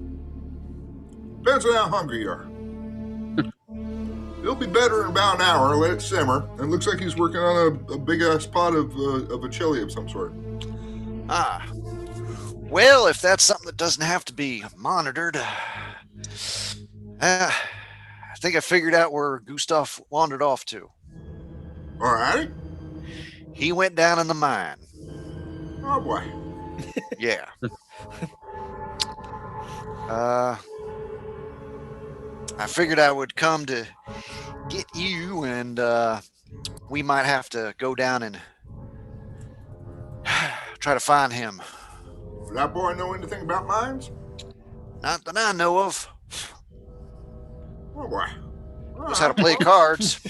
depends on how hungry you are. It'll be better in about an hour. Let it simmer. It looks like he's working on a big ass pot of a chili of some sort. Ah. Well, if that's something that doesn't have to be monitored, I think I figured out where Gustav wandered off to. All right. He went down in the mine. Oh boy. Yeah. I figured I would come to get you, and we might have to go down and try to find him. Does that boy know anything about mines? Not that I know of. Oh boy. Knows how to play cards.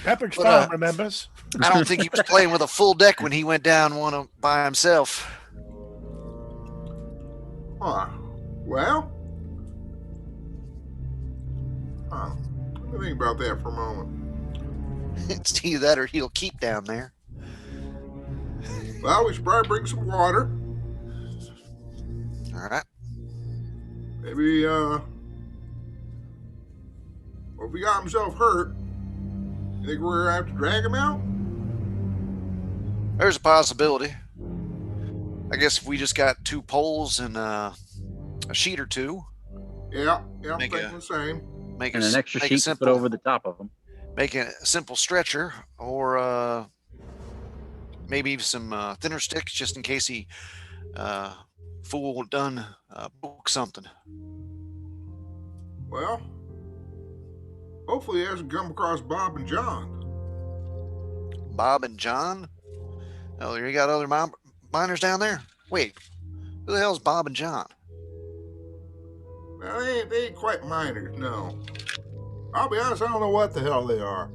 Pepperidge But, Farm remembers. I don't think he was playing with a full deck when he went down one by himself. Huh. Well. Huh. Let me think about that for a moment. It's either that or he'll keep down there. Well, we should probably bring some water. All right. Maybe, well, if he got himself hurt, you think we're gonna have to drag him out? There's a possibility. I guess if we just got 2 poles and a sheet or 2, Yeah, I'm Make thinking a- the same. make And a, an extra make a sheet to simple, put over the top of them. make a simple stretcher, or maybe some thinner sticks just in case he fool done broke something. Well, hopefully he hasn't come across Bob and John. Bob and John. Oh, you got other miners down there? Wait, who the hell's Bob and John? Well, they ain't quite miners, no. I'll be honest, I don't know what the hell they are.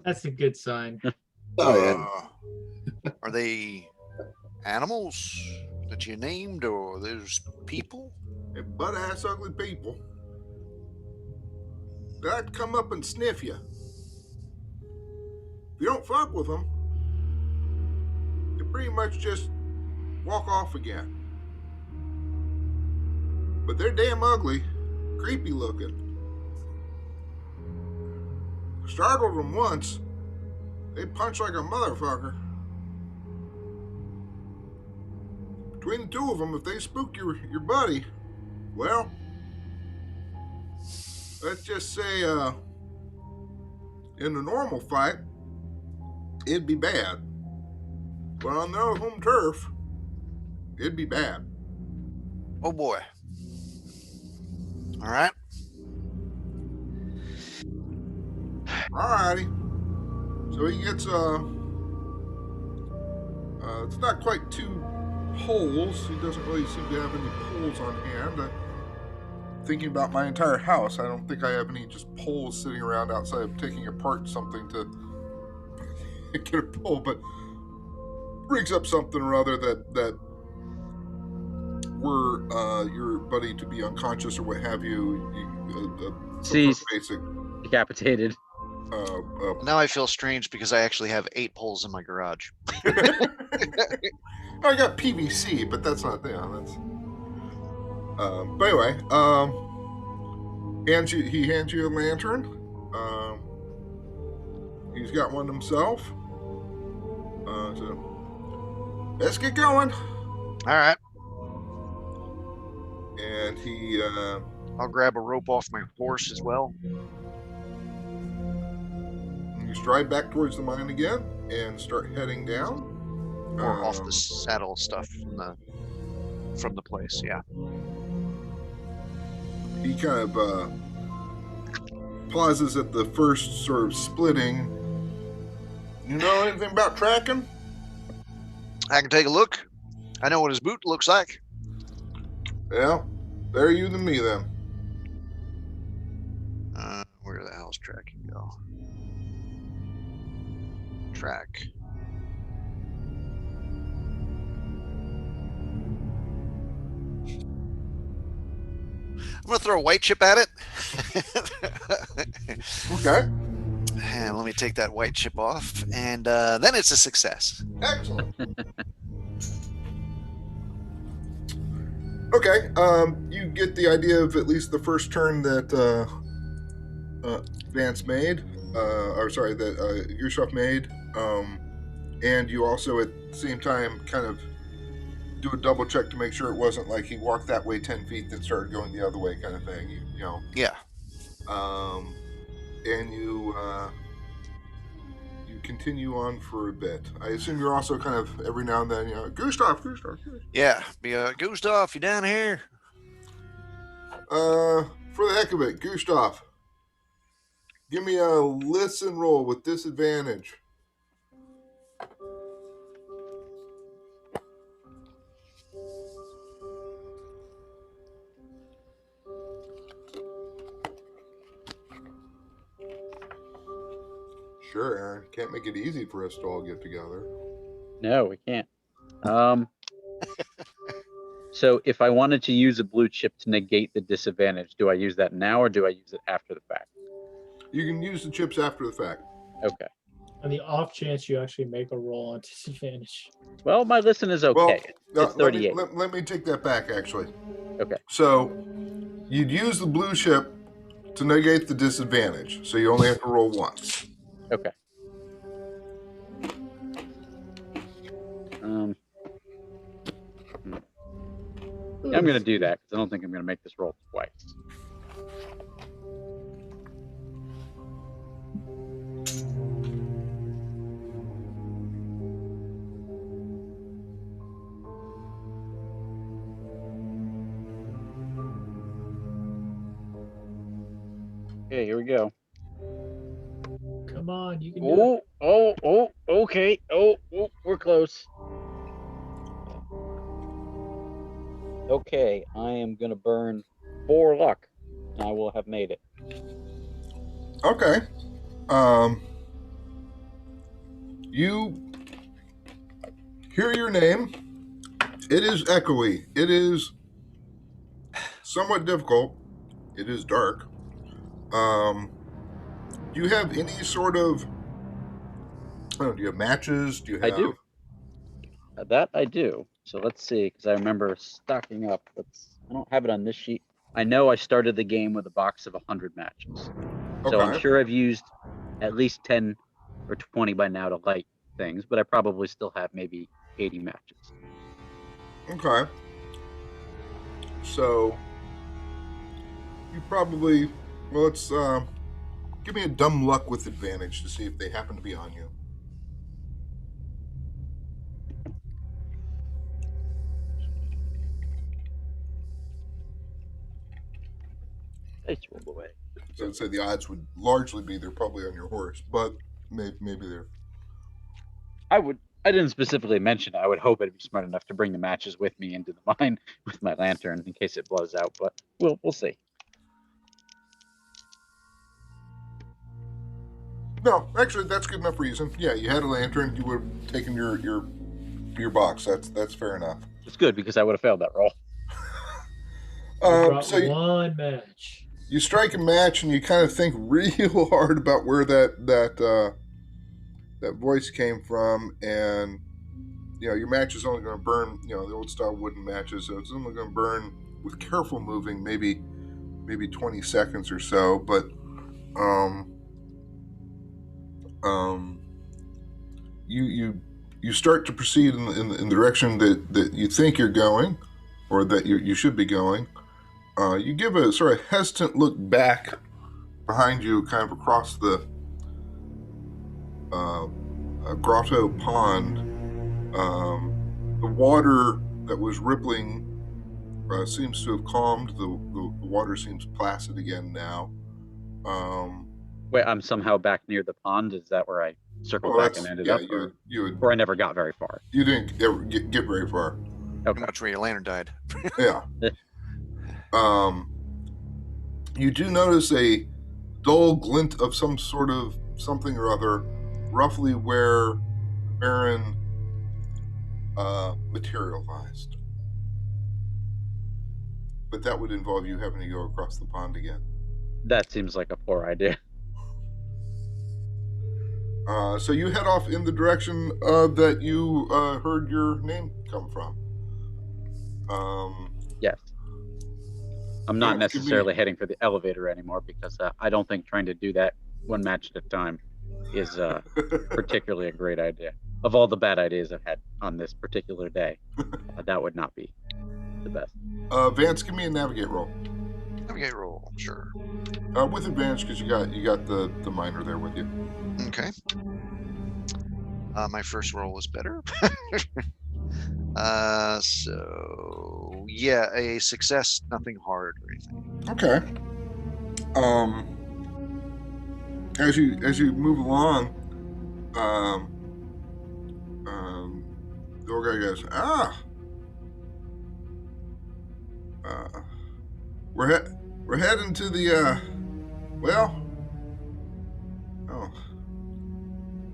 That's a good sign. Oh, yeah. Are they animals that you named, or there's people? They're butt-ass ugly people. They'd come up and sniff you. If you don't fuck with them, they pretty much just walk off again. But they're damn ugly, creepy looking. Startled them once, they punch like a motherfucker. Between the 2 of them, if they spook your buddy, well, let's just say, in a normal fight, it'd be bad. But on their home turf, it'd be bad. Oh boy. All right. Alrighty. So he gets, it's not quite 2 poles. He doesn't really seem to have any poles on hand. Thinking about my entire house, I don't think I have any just poles sitting around outside of taking apart something to get a pole, but brings up something or other that were your buddy to be unconscious or what have you. Some Seized. sort of basic. Decapitated. Now I feel strange because I actually have 8 poles in my garage. I got PVC, but that's not that's. But anyway, he hands you a lantern. He's got one himself. So let's get going. All right. and he I'll grab a rope off my horse as well. you stride back towards the mine again and start heading down. Or off the saddle stuff from the place, yeah. He kind of pauses at the first sort of splitting. You know anything about tracking? I can take a look. I know what his boot looks like. Yeah, better you than me then. Where the hell's tracking go? Track. I'm gonna throw a white chip at it. Okay, And let me take that white chip off, and then it's a success. excellent. Okay, you get the idea of at least the first turn that Vance made, that Gustav made, and you also at the same time kind of do a double check to make sure it wasn't like he walked that way 10 feet then started going the other way kind of thing. You know. Yeah. And you continue on for a bit. I assume you're also kind of every now and then, Gustav. Yeah. Be Gustav, you down here? For the heck of it, Gustav, give me a listen roll with disadvantage. Sure, Aaron. Can't make it easy for us to all get together. No, we can't. So if I wanted to use a blue chip to negate the disadvantage, do I use that now or do I use it after the fact? You can use the chips after the fact. Okay. On the off chance you actually make a roll on disadvantage. Well, my listen is okay. It's 38. Let me take that back, actually. Okay. So you'd use the blue chip to negate the disadvantage, so you only have to roll once. Okay. I'm going to do that because I don't think I'm going to make this roll twice. Okay, here we go. Come on, you can do it. Okay. We're close. Okay, I am going to burn 4 luck, and I will have made it. Okay. You hear your name. It is echoey. It is somewhat difficult. It is dark. Do you have any sort of... do you have matches? Do you have... I do. That I do. So let's see, because I remember stocking up. I don't have it on this sheet. I know I started the game with a box of 100 matches. So I'm sure I've used at least 10 or 20 by now to light things, but I probably still have maybe 80 matches. Okay. So you probably... Well, let's give me a dumb luck with advantage to see if they happen to be on you. Nice roll away. So I'd say the odds would largely be they're probably on your horse, but maybe they're... I didn't specifically mention it. I would hope I'd be smart enough to bring the matches with me into the mine with my lantern in case it blows out, but we'll see. No, actually, that's good enough reason. Yeah, you had a lantern. You would have taken your box. That's fair enough. It's good because I would have failed that roll. So one match. You strike a match and you kind of think real hard about where that voice came from, and your match is only going to burn. The old style wooden matches, so it's only going to burn with careful moving, maybe 20 seconds or so. But you start to proceed in the direction that you think you're going, or that you should be going, You give a sort of hesitant look back behind you, kind of across the grotto pond. The water that was rippling seems to have calmed. The water seems placid again now. Wait, I'm somehow back near the pond. Is that where I circled back and ended up? Or I never got very far. You didn't ever get very far. Pretty much where your lantern died. Yeah. You do notice a dull glint of some sort of something or other, roughly where Baron materialized. But that would involve you having to go across the pond again. That seems like a poor idea. So you head off in the direction that you heard your name come from. Yes. I'm not Yeah, it could necessarily heading for the elevator anymore because I don't think trying to do that one match at a time is particularly a great idea. Of all the bad ideas I've had on this particular day, that would not be the best. Vance, give me a navigate roll. Navigate roll, sure. With advantage because you got the miner there with you. Okay. My first roll was better. So yeah, a success, nothing hard or anything. Okay. As you move along, the old guy goes, we're heading to the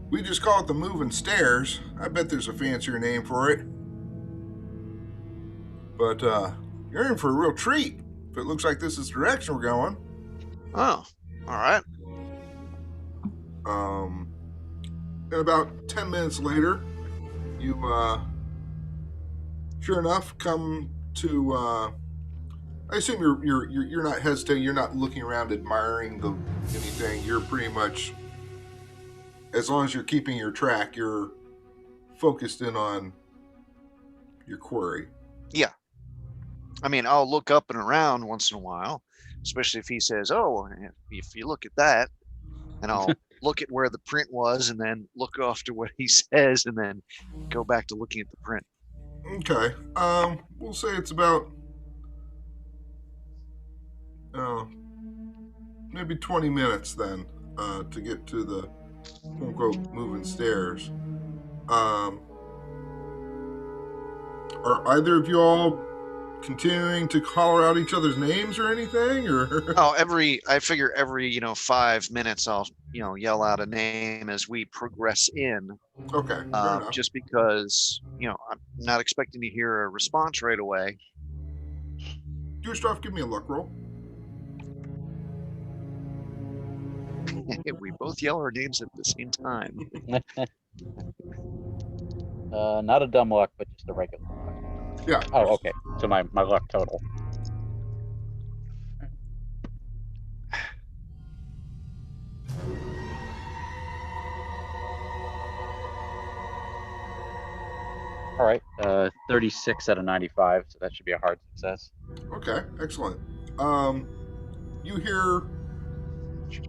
we just call it the moving stairs. I bet there's a fancier name for it. But you're in for a real treat if it looks like this is the direction we're going. Oh, all right. And about 10 minutes later, you sure enough come to I assume you're not hesitating, you're not looking around admiring anything. You're pretty much, as long as you're keeping your track, you're focused in on your quarry. Yeah. I mean, I'll look up and around once in a while, especially if he says, "Oh, if you look at that," and I'll look at where the print was and then look off to what he says and then go back to looking at the print. Okay. We'll say it's about maybe 20 minutes then to get to the quote-unquote moving stairs. Are either of you all continuing to holler out each other's names or anything, or? Oh, I figure every 5 minutes I'll yell out a name as we progress in. Okay, fair enough. Just because I'm not expecting to hear a response right away. Gustav, give me a luck roll. We both yell our names at the same time. Not a dumb luck, but just a regular luck. Yeah. Oh, okay. So my luck total. All right. 36 out of 95, so that should be a hard success. Okay, excellent. You hear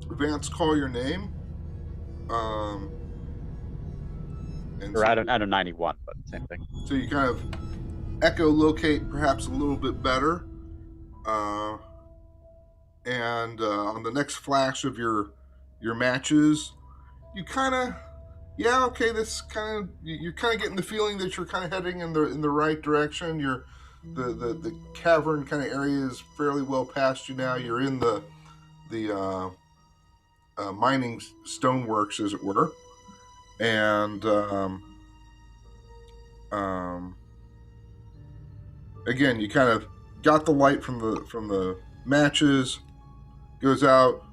Vance call your name. And Or out of 91, but same thing. So you kind of echolocate perhaps a little bit better. And on the next flash of your matches, you kind of, this kind of, you're kind of getting the feeling that you're kind of heading in the right direction. The cavern kind of area is fairly well past you now. You're in the mining stoneworks, as it were. And again, you kind of got the light from the matches, goes out.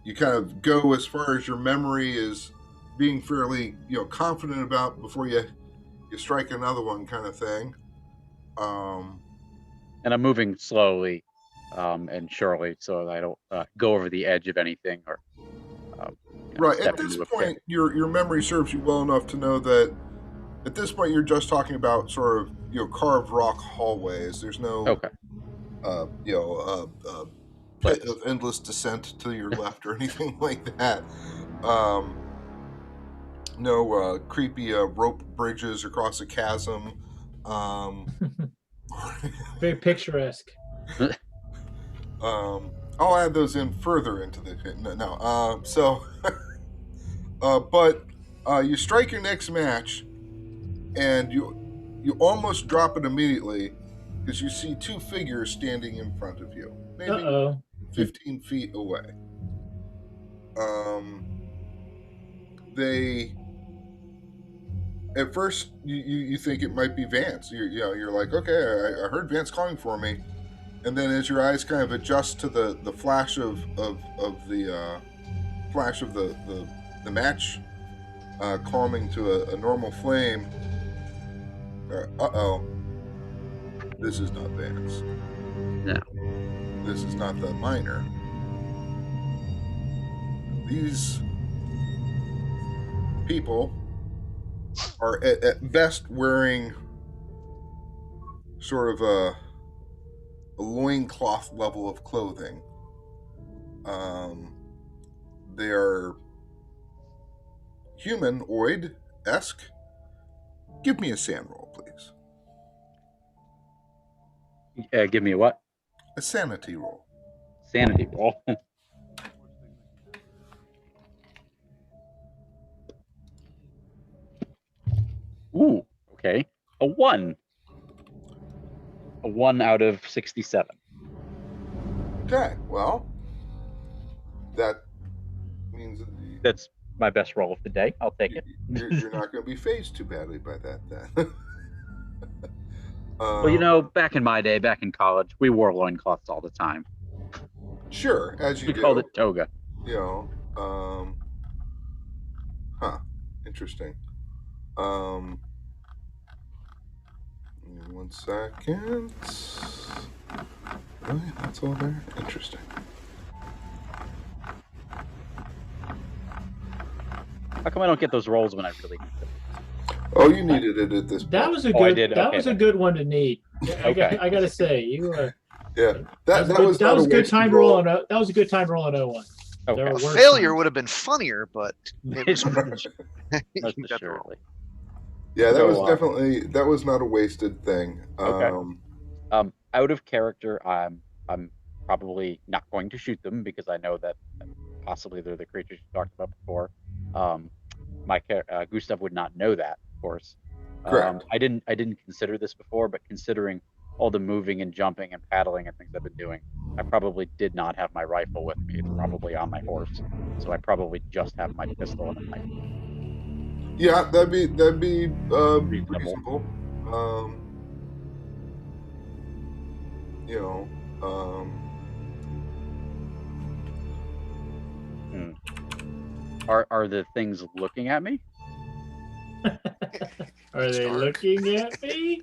You kind of go as far as your memory is being fairly confident about before you strike another one, kind of thing. And I'm moving slowly and surely so that I don't go over the edge of anything or right. At this point, your memory serves you well enough to know that at this point you're just talking about sort of carved rock hallways. There's no pit of endless descent to your left or anything like that. No creepy rope bridges across a chasm. Very picturesque. I'll add those in further into the no. But you strike your next match, and you almost drop it immediately because you see two figures standing in front of you, maybe Uh-oh. 15 feet away. They at first you think it might be Vance. You're like, okay, I heard Vance calling for me, and then as your eyes kind of adjust to the flash of the flash of the match calming to a normal flame. This is not Vance. No. This is not the miner. These people are at best wearing sort of a loincloth level of clothing. They are humanoid-esque. Give me a sand roll, please. Give me a what? A sanity roll. Sanity roll. Ooh, okay. A 1. A 1 out of 67. Okay, well, that means that That's my best roll of the day. I'll take it. you're not going to be phased too badly by that then. Well, back in my day, back in college, we wore loincloths all the time. Sure, as you We do. called it toga. Interesting. Give me 1 second. Really? That's all there? Interesting. How come I don't get those rolls when I really need them? Oh, you needed it at this point. That was a Oh, I good. did? That Okay, was a then. good one to need. I Okay. gotta say, you. Yeah, That was a good time to roll on. That was a good time to roll on 01. There Okay. were A worse failure times. would have been funnier, but it was Most you got the roll. assuredly. Yeah, that So, was definitely that was not a wasted thing. Okay. Out of character, I'm probably not going to shoot them because I know that possibly they're the creatures you talked about before. Gustav would not know that, of course. Correct. I didn't consider this before, but considering all the moving and jumping and paddling and things I've been doing, I probably did not have my rifle with me. It's probably on my horse, so I probably just have my pistol and a knife. Yeah, that'd be Reasonable. reasonable. Are the things looking at me? Are It's they dark. looking at me?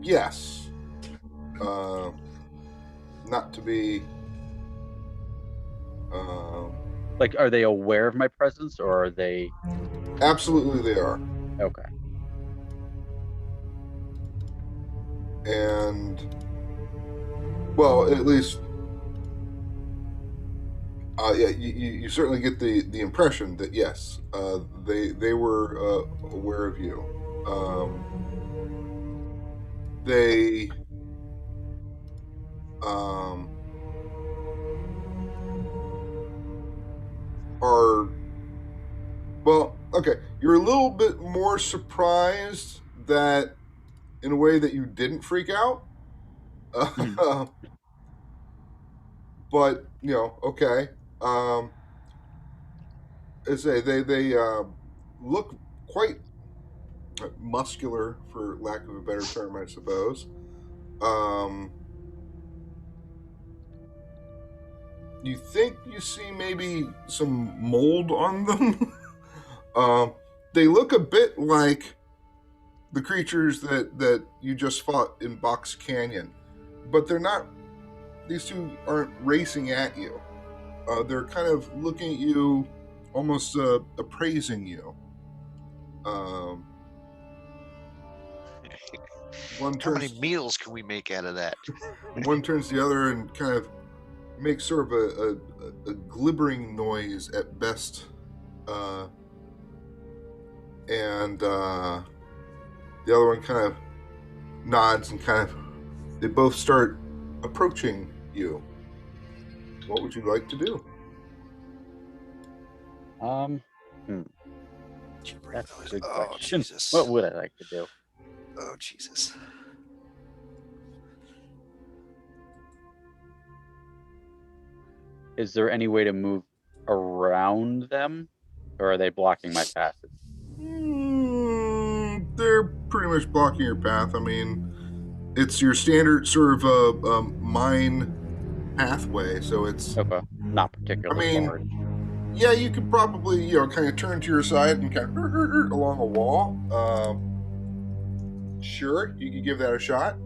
Yes. Not to be. Like, are they aware of my presence, or are they? Absolutely, they are. Okay. And well, at least, yeah, you certainly get the impression that yes, they were aware of you. They are well. Okay, you're a little bit more surprised that, in a way, that you didn't freak out. But okay. I say they look quite muscular, for lack of a better term, I suppose. You think you see maybe some mold on them. They look a bit like the creatures that you just fought in Box Canyon, but they're not. These two aren't racing at you. They're kind of looking at you, almost appraising you. One How many turns, meals can we make out of that? one turns to the other and kind of makes sort of a glibbering noise at best, and the other one kind of nods and kind of. They both start approaching you. What would you like to do? Did you bring That's a those? good Oh, question. Jesus. What would I like to do? Oh, Jesus. Is there any way to move around them, or are they blocking my passage? They're pretty much blocking your path. I mean, it's your standard sort of mine pathway, so it's. Okay, not I particularly mean, large. yeah, you could probably kind of turn to your side and kind of along a wall. Sure, you could give that a shot.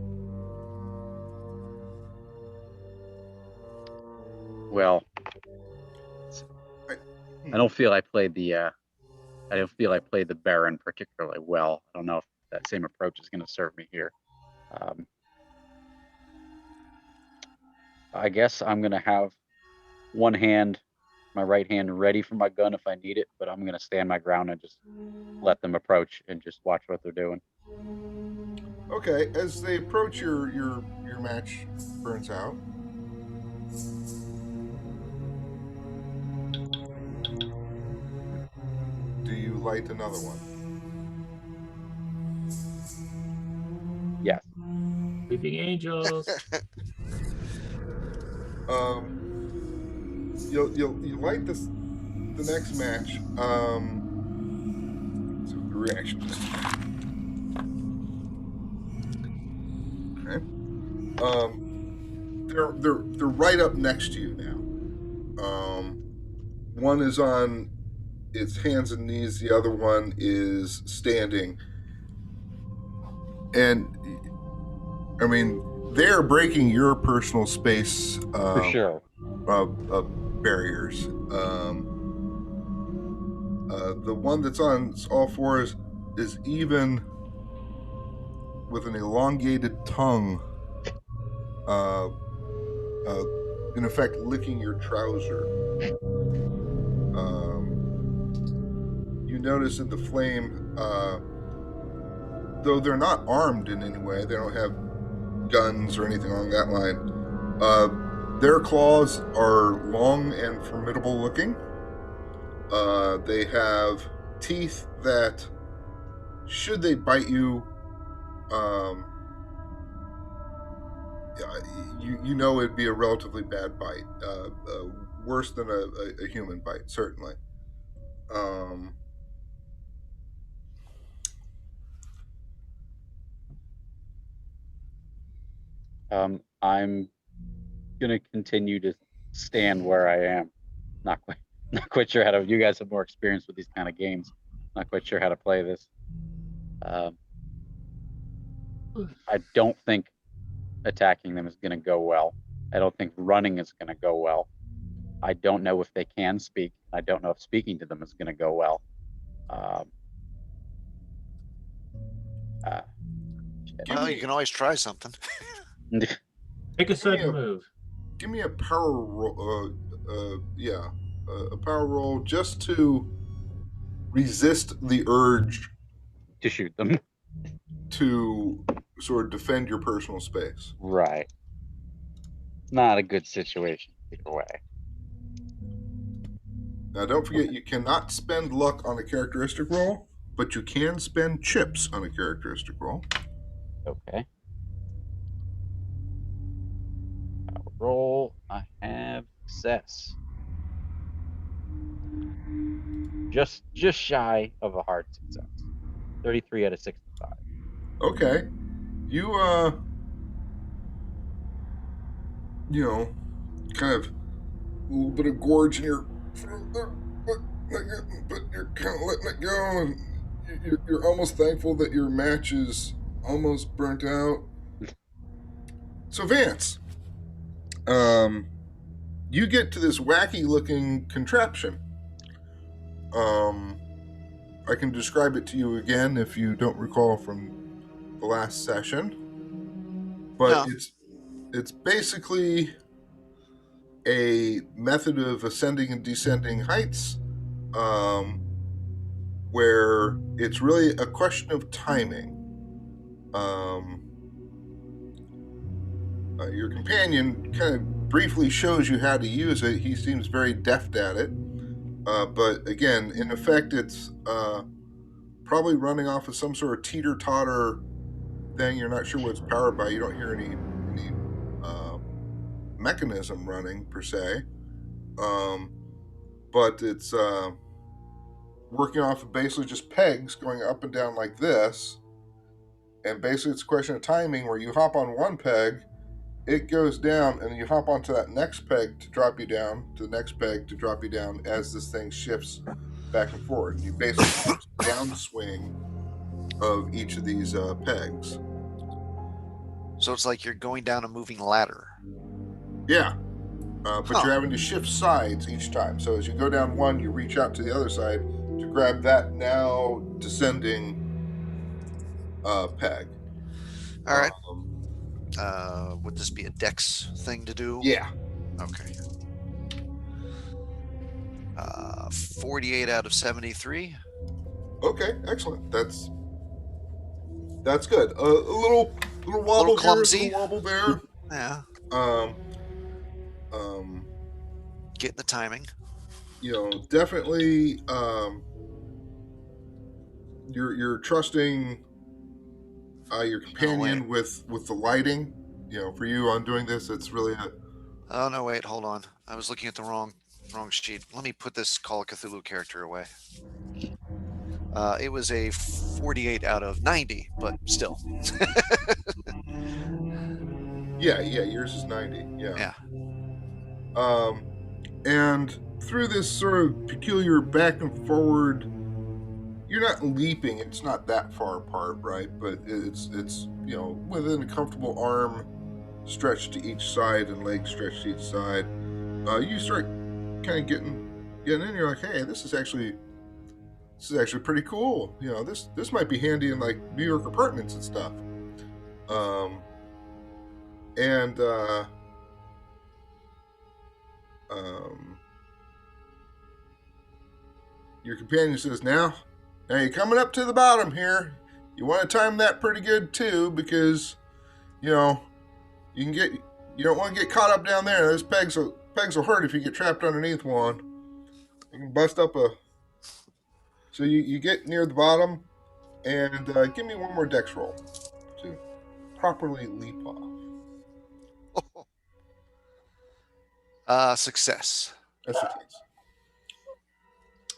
Well, I- I don't feel I played the Baron particularly well. I don't know if that same approach is going to serve me here. I guess I'm going to have my right hand ready for my gun if I need it, but I'm going to stand my ground and just let them approach and just watch what they're doing. Okay, as they approach, your match burns out. Do you light another one? Yes. Weeping angels. You light the next match. So the reaction. Okay. They're right up next to you now. One is on its hands and knees. The other one is standing. And I mean, they're breaking your personal space For sure. Barriers. The one that's on all fours is even with an elongated tongue, in effect, licking your trouser. You notice that the flame, though they're not armed in any way, they don't have guns or anything along that line. Their claws are long and formidable looking. They have teeth that, should they bite you, you know it'd be a relatively bad bite, worse than a human bite, certainly. I'm gonna continue to stand where I am. Not quite sure how to. You guys have more experience with these kind of games. Not quite sure how to play this. I don't think attacking them is gonna go well. I don't think running is gonna go well. I don't know if they can speak. I don't know if speaking to them is gonna go well. Well, you can always try something. Make a sudden move. Give me a power roll. A power roll just to resist the urge to shoot them. To sort of defend your personal space. Right. Not a good situation either way. Now, don't forget, you cannot spend luck on a characteristic roll, but you can spend chips on a characteristic roll. Okay. Roll. I have success. Just shy of a hard success. 33 out of 65. Okay. You kind of a little bit of gorge in your throat, but you're kind of letting it go, and you're almost thankful that your match is almost burnt out. So Vance, you get to this wacky looking contraption. I can describe it to you again if you don't recall from the last session, but No. it's basically a method of ascending and descending heights, where it's really a question of timing. Your companion kind of briefly shows you how to use it. He seems very deft at it, but again, in effect, it's probably running off of some sort of teeter-totter thing. You're not sure what it's powered by. You don't hear any mechanism running per se, but it's working off of basically just pegs going up and down like this. And basically, it's a question of timing where you hop on one peg, it goes down, and you hop onto that next peg to drop you down, to the next peg to drop you down as this thing shifts back and forward. And you basically downswing of each of these pegs. So it's like you're going down a moving ladder. Yeah. But you're having to shift sides each time. So as you go down one, you reach out to the other side to grab that now descending peg. All right. Would this be a dex thing to do? Yeah. Okay. 48 out of 73. Okay, excellent. That's good. A little wobble here, clumsy. a little wobble there. Yeah. Getting the timing. Definitely. You're trusting your companion with the lighting. For you on doing this, it's really a. Oh no! Wait, hold on. I was looking at the wrong sheet. Let me put this Call of Cthulhu character away. It was a 48 out of 90, but still. Yeah. Yours is 90. Yeah. And through this sort of peculiar back and forward, you're not leaping. It's not that far apart, right? But it's within a comfortable arm stretched to each side and leg stretched to each side. You start kind of getting in. You're like, hey, this is actually pretty cool. This might be handy in like New York apartments and stuff. Your companion says, now you're coming up to the bottom here. You want to time that pretty good too, because you don't want to get caught up down there. Those pegs will hurt if you get trapped underneath one. You can bust up a. So you get near the bottom, and give me one more dex roll to properly leap off. Success. That's the case.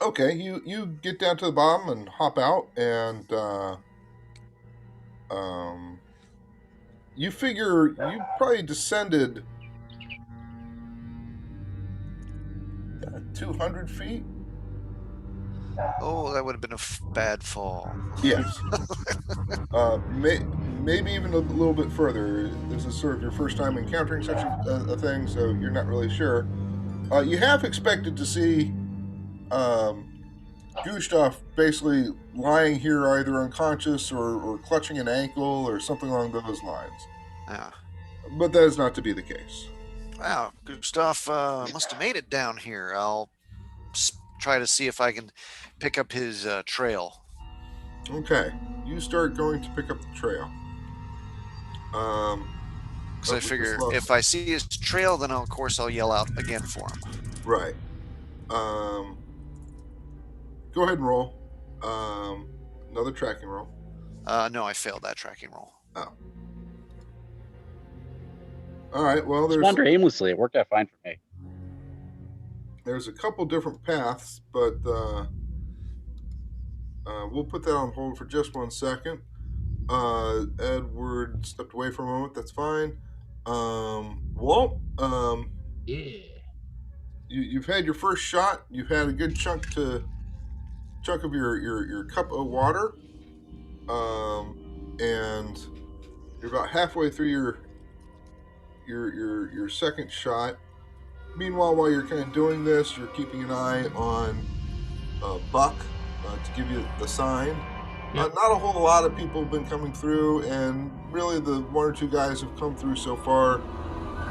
Okay, you get down to the bottom and hop out, and you figure you probably descended 200 feet. Oh, that would have been a bad fall. Yes. Maybe even a little bit further. This is sort of your first time encountering such a thing, so you're not really sure. You have expected to see Gustav basically lying here either unconscious or clutching an ankle or something along those lines. Yeah. But that is not to be the case. Wow, Gustav must have made it down here. I'll try to see if I can pick up his trail. Okay, you start going to pick up the trail. Because I figure if I see his trail, then of course I'll yell out again for him. Right. Go ahead and roll. Another tracking roll. No, I failed that tracking roll. Oh. All right. Well, Just wander aimlessly. It worked out fine for me. There's a couple different paths, but we'll put that on hold for just 1 second. Edward stepped away for a moment. That's fine. Walt. Yeah. You've had your first shot. You've had a good chunk of your cup of water, and you're about halfway through your second shot. Meanwhile, while you're kind of doing this, you're keeping an eye on Buck to give you the sign. Yep. Not a whole lot of people have been coming through, and really the one or two guys who've come through so far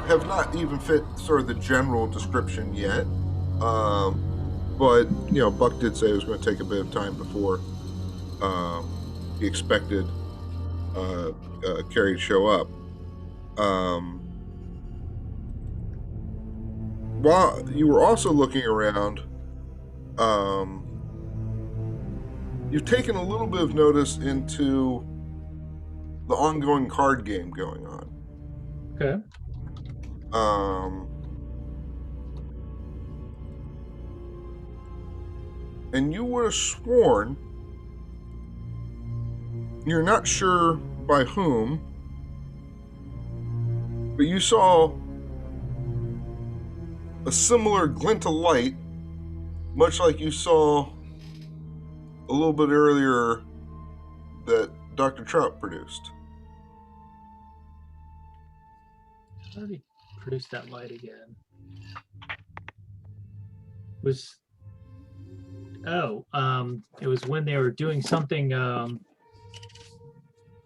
have not even fit sort of the general description yet. But Buck did say it was going to take a bit of time before he expected Carrie to show up. While you were also looking around, you've taken a little bit of notice into the ongoing card game going on. Okay. And you would have sworn, you're not sure by whom, but you saw a similar glint of light, much like you saw a little bit earlier that Dr. Trout produced. How did he produce that light again? It was when they were doing something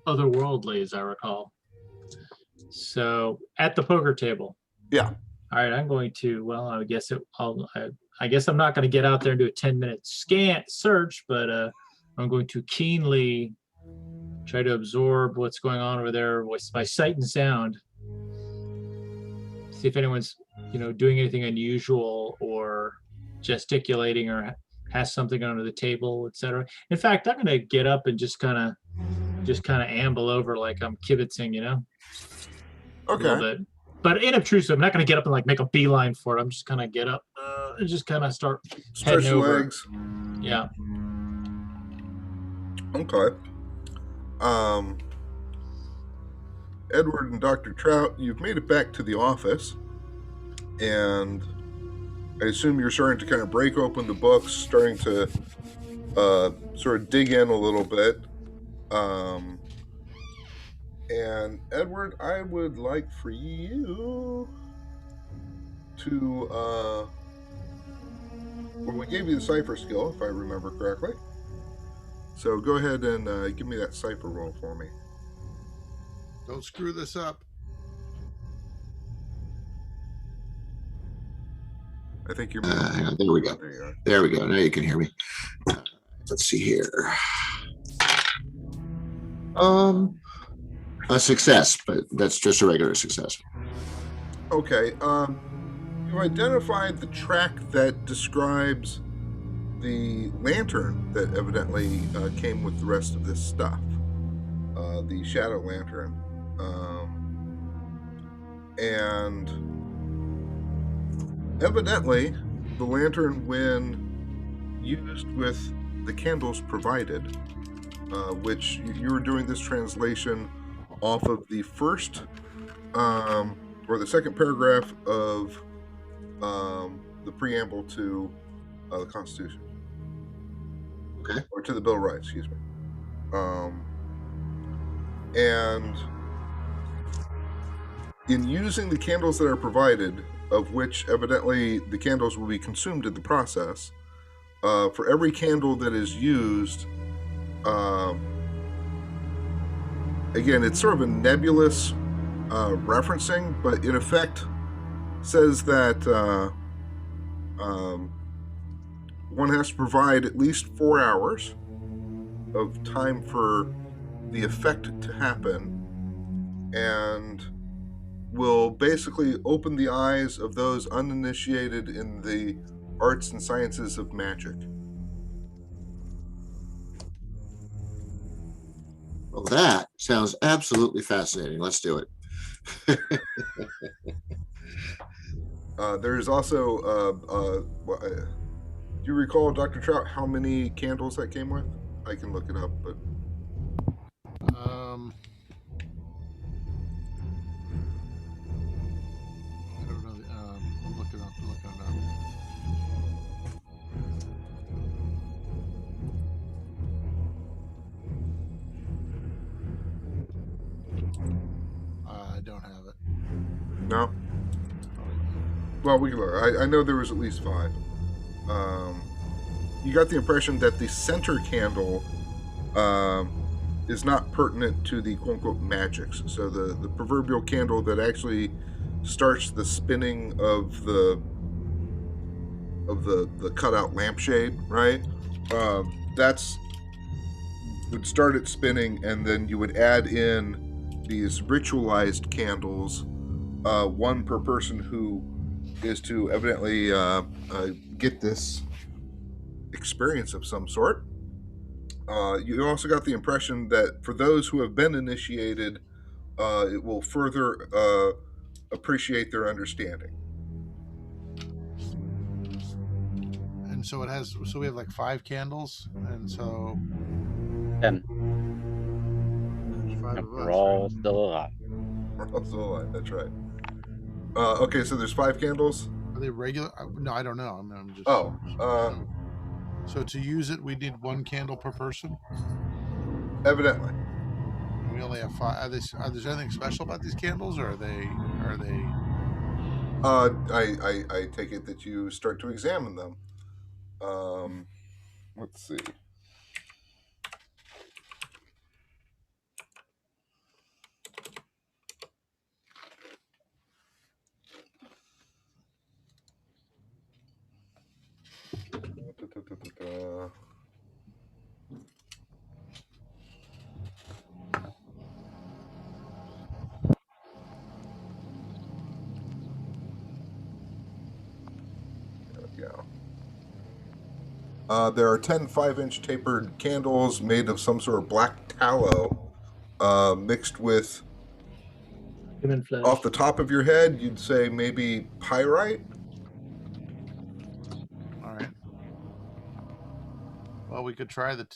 otherworldly, as I recall. So at the poker table. Yeah. All right, I'm going to. Well, I guess I guess I'm not going to get out there and do a 10-minute search, but I'm going to keenly try to absorb what's going on over there with my sight and sound. See if anyone's, doing anything unusual or gesticulating or has something under the table, etc. In fact, I'm going to get up and just kind of amble over like I'm kibitzing, a little Okay. bit. But inobtrusive. I'm not going to get up and like make a beeline for it. I'm just going to get up and just kind of start Stretch heading your over. legs. Yeah. Okay. Edward and Dr. Trout, you've made it back to the office, and I assume you're starting to kind of break open the books, starting to sort of dig in a little bit. And Edward, I would like for you to, we gave you the cipher skill, if I remember correctly. So go ahead and give me that cipher roll for me. Don't screw this up. I think you're. Hang on, there we go. There you are. There we go. Now you can hear me. Let's see here. A success, but that's just a regular success. Okay. You identified the track that describes the lantern that evidently came with the rest of this stuff. The shadow lantern. And evidently, the lantern, when used with the candles provided, which you were doing this translation off of the first or the second paragraph of the preamble to the Constitution. Okay. Or to the Bill of Rights, excuse me. And in using the candles that are provided, of which evidently the candles will be consumed in the process, for every candle that is used, again, it's sort of a nebulous referencing, but in effect says that one has to provide at least 4 hours of time for the effect to happen, and will basically open the eyes of those uninitiated in the arts and sciences of magic. Well, that sounds absolutely fascinating. Let's do it. There's also, do you recall, Dr. Trout, how many candles that came with? I can look it up, but... I don't know. I'm looking up. I don't have it. No? Well, we can look. I know there was at least 5. You got the impression that the center candle is not pertinent to the quote unquote magics. So the proverbial candle that actually starts the spinning of the cutout lampshade, right? That's would start it spinning, and then you would add in these ritualized candles, one per person who is to evidently get this experience of some sort. You also got the impression that for those who have been initiated, it will further appreciate their understanding. And so it has. So we have like 5 candles, and so 10. there's 5 Yep, of we're us. all right? still alive. Still alive, that's right. Okay, so there's 5 candles. Are they regular? No, I don't know. I'm just. Oh, So to use it, we need 1 candle per person. evidently. We only have 5. Are there anything special about these candles, or are they? I take it that you start to examine them. Let's see. There are 10 5-inch tapered candles made of some sort of black tallow, mixed with, Human flesh. off the top of your head, you'd say maybe pyrite. All right. Well, we could try the.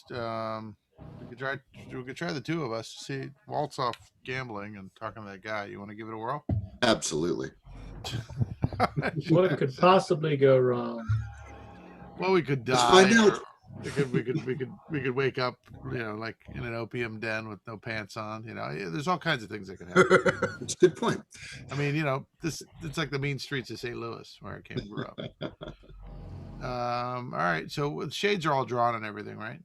We could try the 2 of us. See, Walt's off gambling and talking to that guy. You want to give it a whirl? Absolutely. What could possibly go wrong? Well, we could die. Let's find out. We could wake up, like in an opium den with no pants on. There's all kinds of things that could happen. That's a good point. I mean, it's like the mean streets of St. Louis where I came and grew up. All right, so shades are all drawn and everything, right?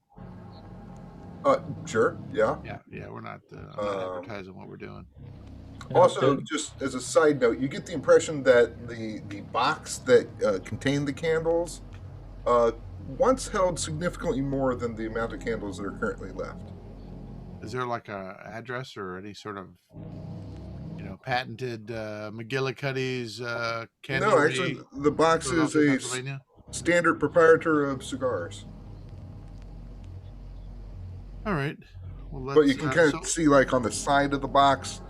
Sure, yeah. Yeah. We're not. I'm not advertising what we're doing. Also, just as a side note, you get the impression that the box that contained the candles once held significantly more than the amount of candles that are currently left. Is there like a address or any sort of, patented McGillicuddy's candy? No, actually, the box is a standard proprietor of cigars. All right. Well, But you can kind of see, like, on the side of the box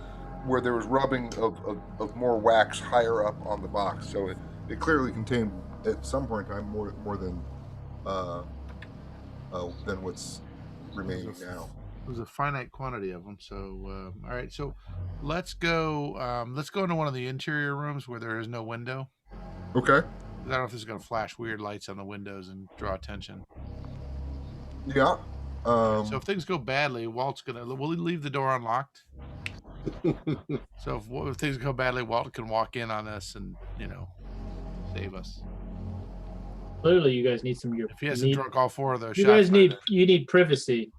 where there was rubbing of more wax higher up on the box. So it clearly contained, at some point in time, more than what's remaining now. There's a finite quantity of them. So, all right. So let's go into one of the interior rooms where there is no window. Okay. I don't know if this is going to flash weird lights on the windows and draw attention. Yeah. So if things go badly, will he leave the door unlocked? So if things go badly, Walt can walk in on us and save us. Clearly, you guys need some. If he hasn't drunk all 4 of those You shots, guys need privacy.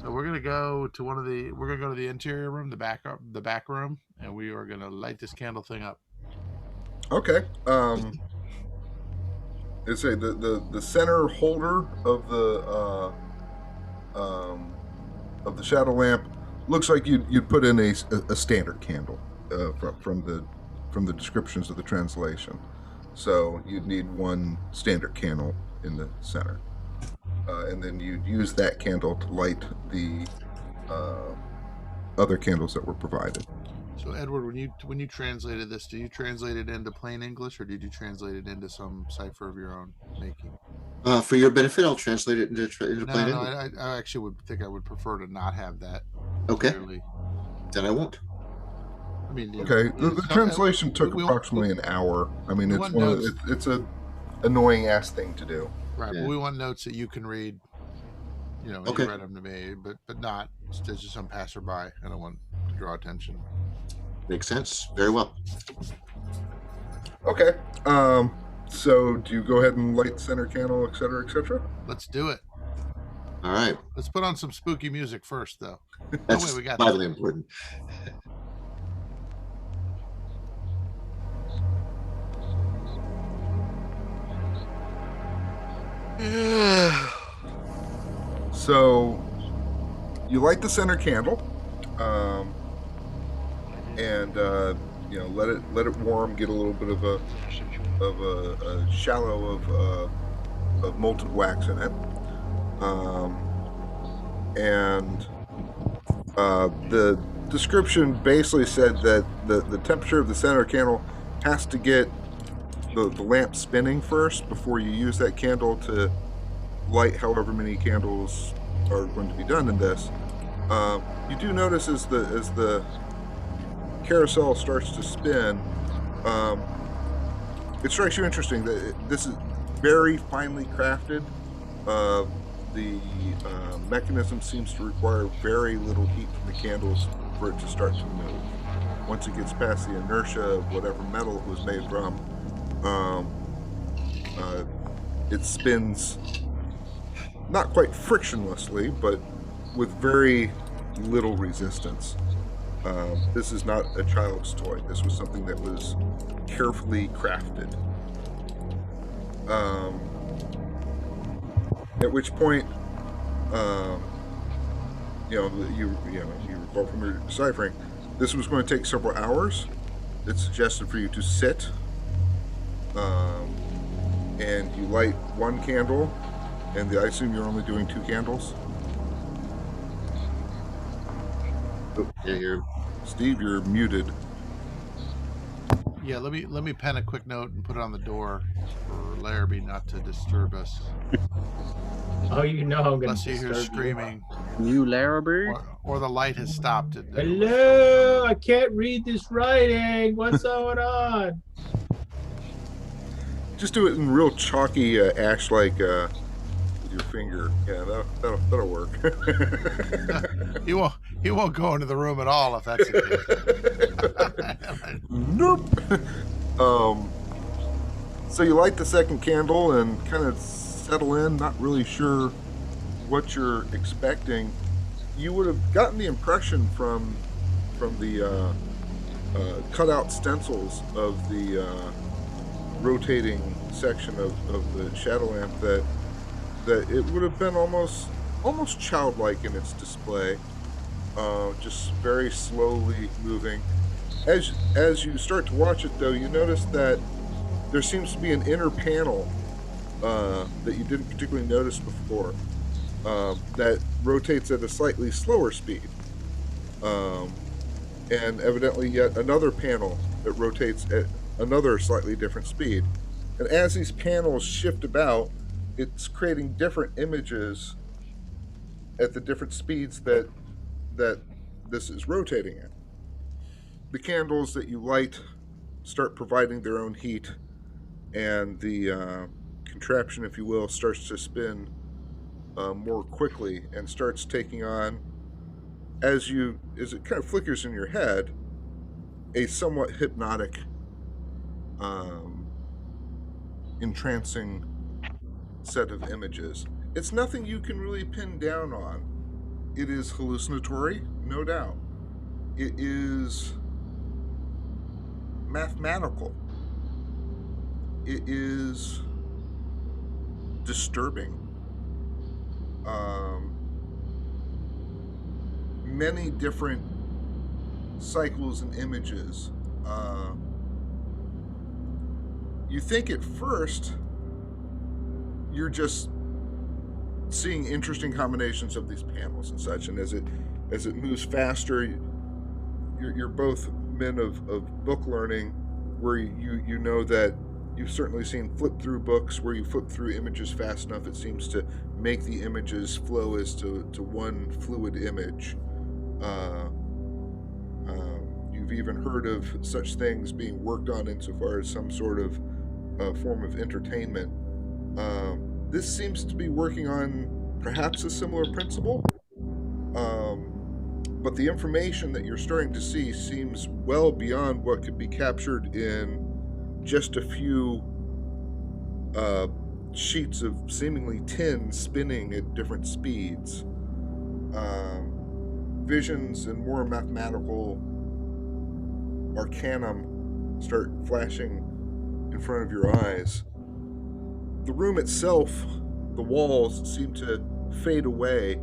So we're gonna go to we're gonna go to the interior room, the back room, and we are gonna light this candle thing up. Okay. Let's say the center holder of the shadow lamp looks like you'd put in a standard candle from the descriptions of the translation. So you'd need 1 standard candle in the center, and then you'd use that candle to light the other candles that were provided. So Edward, when you translated this, do you translate it into plain English or did you translate it into some cipher of your own making? For your benefit, I'll translate it into plain English. I actually I would prefer to not have that. Okay. Clearly. Then I won't. I mean, Okay, the translation took approximately an hour. I mean, it's a annoying ass thing to do. Right, Yeah. but we want notes that you can read. Okay. You read them to me, but not just some passerby. I don't want to draw attention. Makes sense. Very well. Okay. So do you go ahead and light the center candle, et cetera, et cetera? Let's do it. All right. Let's put on some spooky music first, though. That's wait, we got vitally important. So you light the center candle, and let it warm, get a little bit of a shallow of molten wax in it, and the description basically said that the temperature of the center candle has to get the lamp spinning first before you use that candle to light however many candles are going to be done in this. You do notice as the carousel starts to spin, it strikes you interesting that this is very finely crafted. The mechanism seems to require very little heat from the candles for it to start to move. Once it gets past the inertia of whatever metal it was made from, it spins not quite frictionlessly, but with very little resistance. This is not a child's toy. This was something that was carefully crafted. At which point, you recall from your deciphering, this was going to take several hours. It's suggested for you to sit, and you light one candle, and I assume you're only doing 2 candles. Yeah, you're Steve, you're muted. Yeah, let me pen a quick note and put it on the door for Larrabee not to disturb us. Oh, you know I'm going Unless to he hears disturb you. screaming You Larrabee? or the light has stopped. Hello, I can't read this writing. What's going on? Just do it in real chalky ash-like with your finger. Yeah, that'll work. He won't go into the room at all if that's the case. Nope. So you light the second candle and kind of settle in, not really sure what you're expecting. You would have gotten the impression from the cutout stencils of the rotating section of the shadow lamp that it would have been almost childlike in its display, just very slowly moving. As you start to watch it, though, you notice that there seems to be an inner panel that you didn't particularly notice before, that rotates at a slightly slower speed, and evidently yet another panel that rotates at another slightly different speed. And as these panels shift about, it's creating different images at the different speeds that this is rotating at. The candles that you light start providing their own heat, and the contraption, if you will, starts to spin more quickly and starts taking on, as it kind of flickers in your head, a somewhat hypnotic, entrancing set of images. It's nothing you can really pin down on. It is hallucinatory, no doubt. It is mathematical. It is disturbing. Many different cycles and images. You think at first you're just seeing interesting combinations of these panels and such, and as it moves faster, you're both men of book learning, where you know that you've certainly seen flip through books where you flip through images fast enough it seems to make the images flow as to one fluid image. You've even heard of such things being worked on insofar as some sort of form of entertainment. This seems to be working on perhaps a similar principle, but the information that you're starting to see seems well beyond what could be captured in just a few sheets of seemingly tin spinning at different speeds. Visions and more mathematical arcanum start flashing in front of your eyes. The room itself, the walls seem to fade away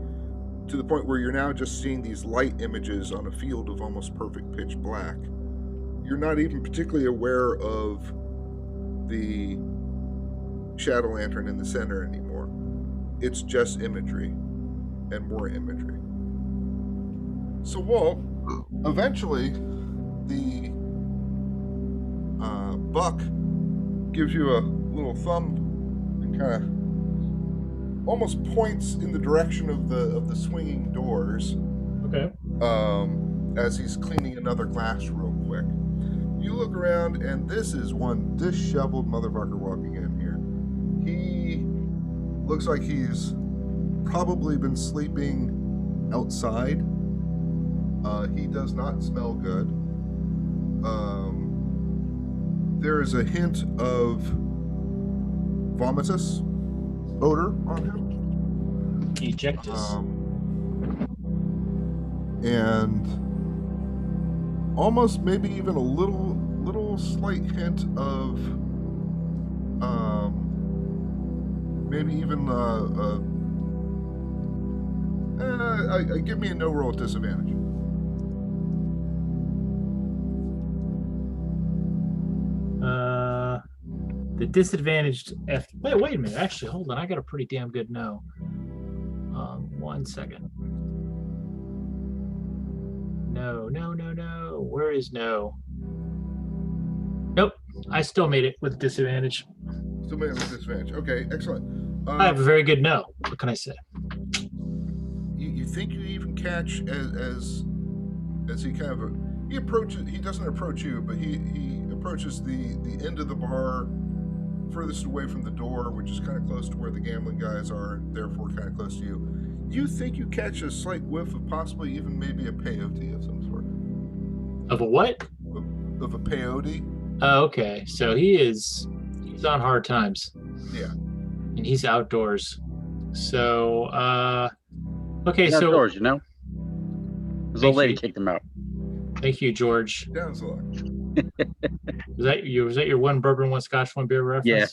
to the point where you're now just seeing these light images on a field of almost perfect pitch black. You're not even particularly aware of the shadow lantern in the center anymore. It's just imagery and more imagery. So, Walt, eventually, the buck gives you a little thumb and kind of almost points in the direction of the swinging doors. Okay. As he's cleaning another glass real quick. You look around, and this is one disheveled motherfucker walking in here. He looks like he's probably been sleeping outside. He does not smell good. There is a hint of vomitous odor on him. Ejectus. And almost maybe even a little slight hint of maybe even give me a no roll at disadvantage. The disadvantaged F. Wait a minute. Actually, hold on. I got a pretty damn good no. 1 second. No. Where is no? Nope. I still made it with disadvantage. Still made it with disadvantage. Okay, excellent. I have a very good no. What can I say? You think you even catch as he kind of he approaches. He doesn't approach you, but he approaches the end of the bar, furthest away from the door, which is kind of close to where the gambling guys are, and therefore kind of close to you. You think you catch a slight whiff of possibly even maybe a peyote of some sort. Of a what? Of a peyote. Oh, okay. So he's on hard times. Yeah. And he's outdoors. So okay, He's so outdoors, you know. His old lady kicked him out. Thank you, George. Down so Was that your one bourbon, one scotch, one beer reference? Yeah.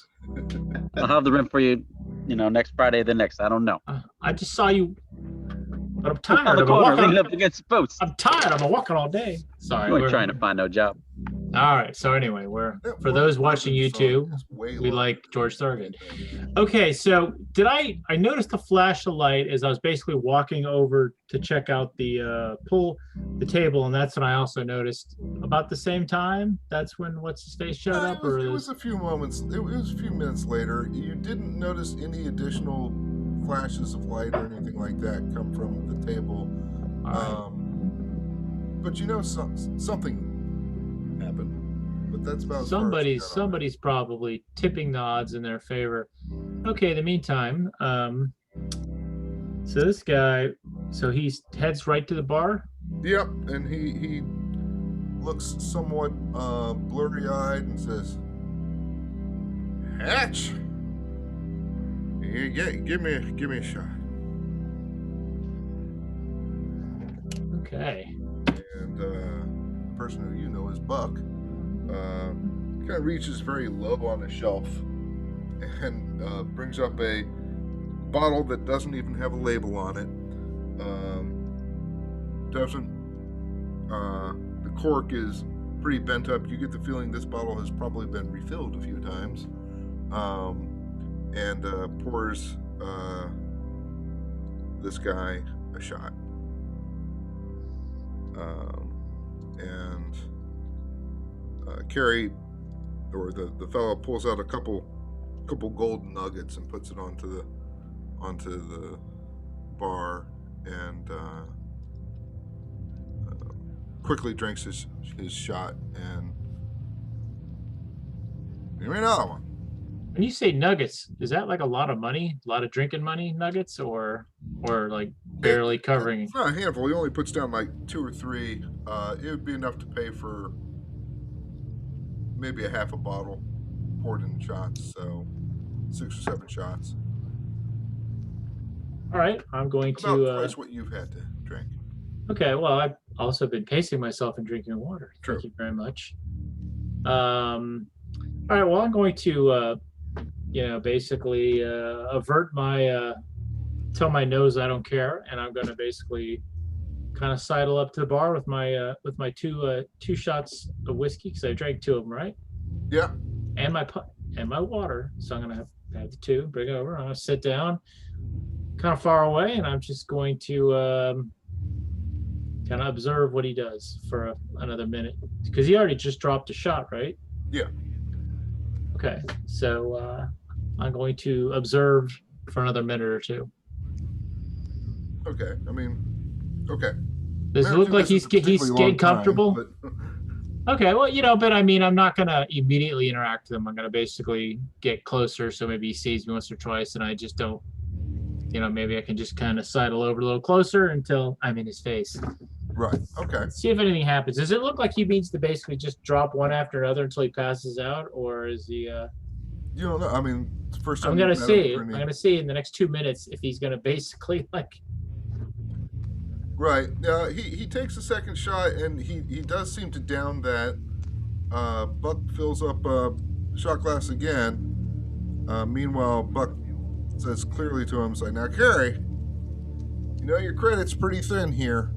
I'll have the rim for you, next Friday, the next. I don't know. I just saw you, but I'm On tired. the I've been corner, walking. leaning up against the post. I'm tired. I've been walking all day. Sorry. You ain't trying to find no job. All right. So anyway, for those watching YouTube, we like George Thorogood. Okay. So I noticed a flash of light as I was basically walking over to check out the table, and that's when I also noticed about the same time. That's when what's his face showed up, it was a few moments. It was a few minutes later. You didn't notice any additional flashes of light or anything like that come from the table. All right. But something happened. But that's about as far as we got on it. Somebody's probably tipping the odds in their favor. Okay, in the meantime, so this guy, he heads right to the bar. Yep, and he looks somewhat blurry-eyed and says, "Hatch, yeah, give me a shot." Okay. And the person who you know is Buck kind of reaches very low on the shelf and brings up a bottle that doesn't even have a label on it. The cork is pretty bent up. You get the feeling this bottle has probably been refilled a few times, and pours this guy a shot. And Carrie, or the fellow, pulls out a couple golden nuggets and puts it onto the bar, and quickly drinks his shot and give me another one. When you say nuggets, is that like a lot of money, a lot of drinking money nuggets, or like barely covering? It's not a handful. He only puts down like 2 or 3. It would be enough to pay for maybe a half a bottle poured in shots. So 6 or 7 shots. All right, I'm going About to. twice what you've had to drink. Okay, well, I've also been pacing myself and drinking water. True. Thank you very much. All right, well, I'm going to, basically avert my, tell my nose I don't care, and I'm going to basically kind of sidle up to the bar with my two shots of whiskey because I drank 2 of them, right? Yeah. And my water. So I'm going to have the 2, bring it over. I'm going to sit down, kind of far away, and I'm just going to kind of observe what he does for another minute because he already just dropped a shot, right? Yeah. Okay, so I'm going to observe for another minute or 2. Okay. I mean, okay. Does it look like he's getting comfortable? But... Okay, well, but I mean, I'm not going to immediately interact with him. I'm going to basically get closer so maybe he sees me once or twice and I just don't, maybe I can just kind of sidle over a little closer until I'm in his face. Right, okay. See if anything happens. Does it look like he means to basically just drop one after another until he passes out, or is he... You don't know. I mean, first time I'm going to see. I'm going to see in the next 2 minutes if he's going to basically, Right. He takes a second shot, and he does seem to down that. Buck fills up a shot glass again. Meanwhile, Buck says clearly to him, now, Carrie, your credit's pretty thin here.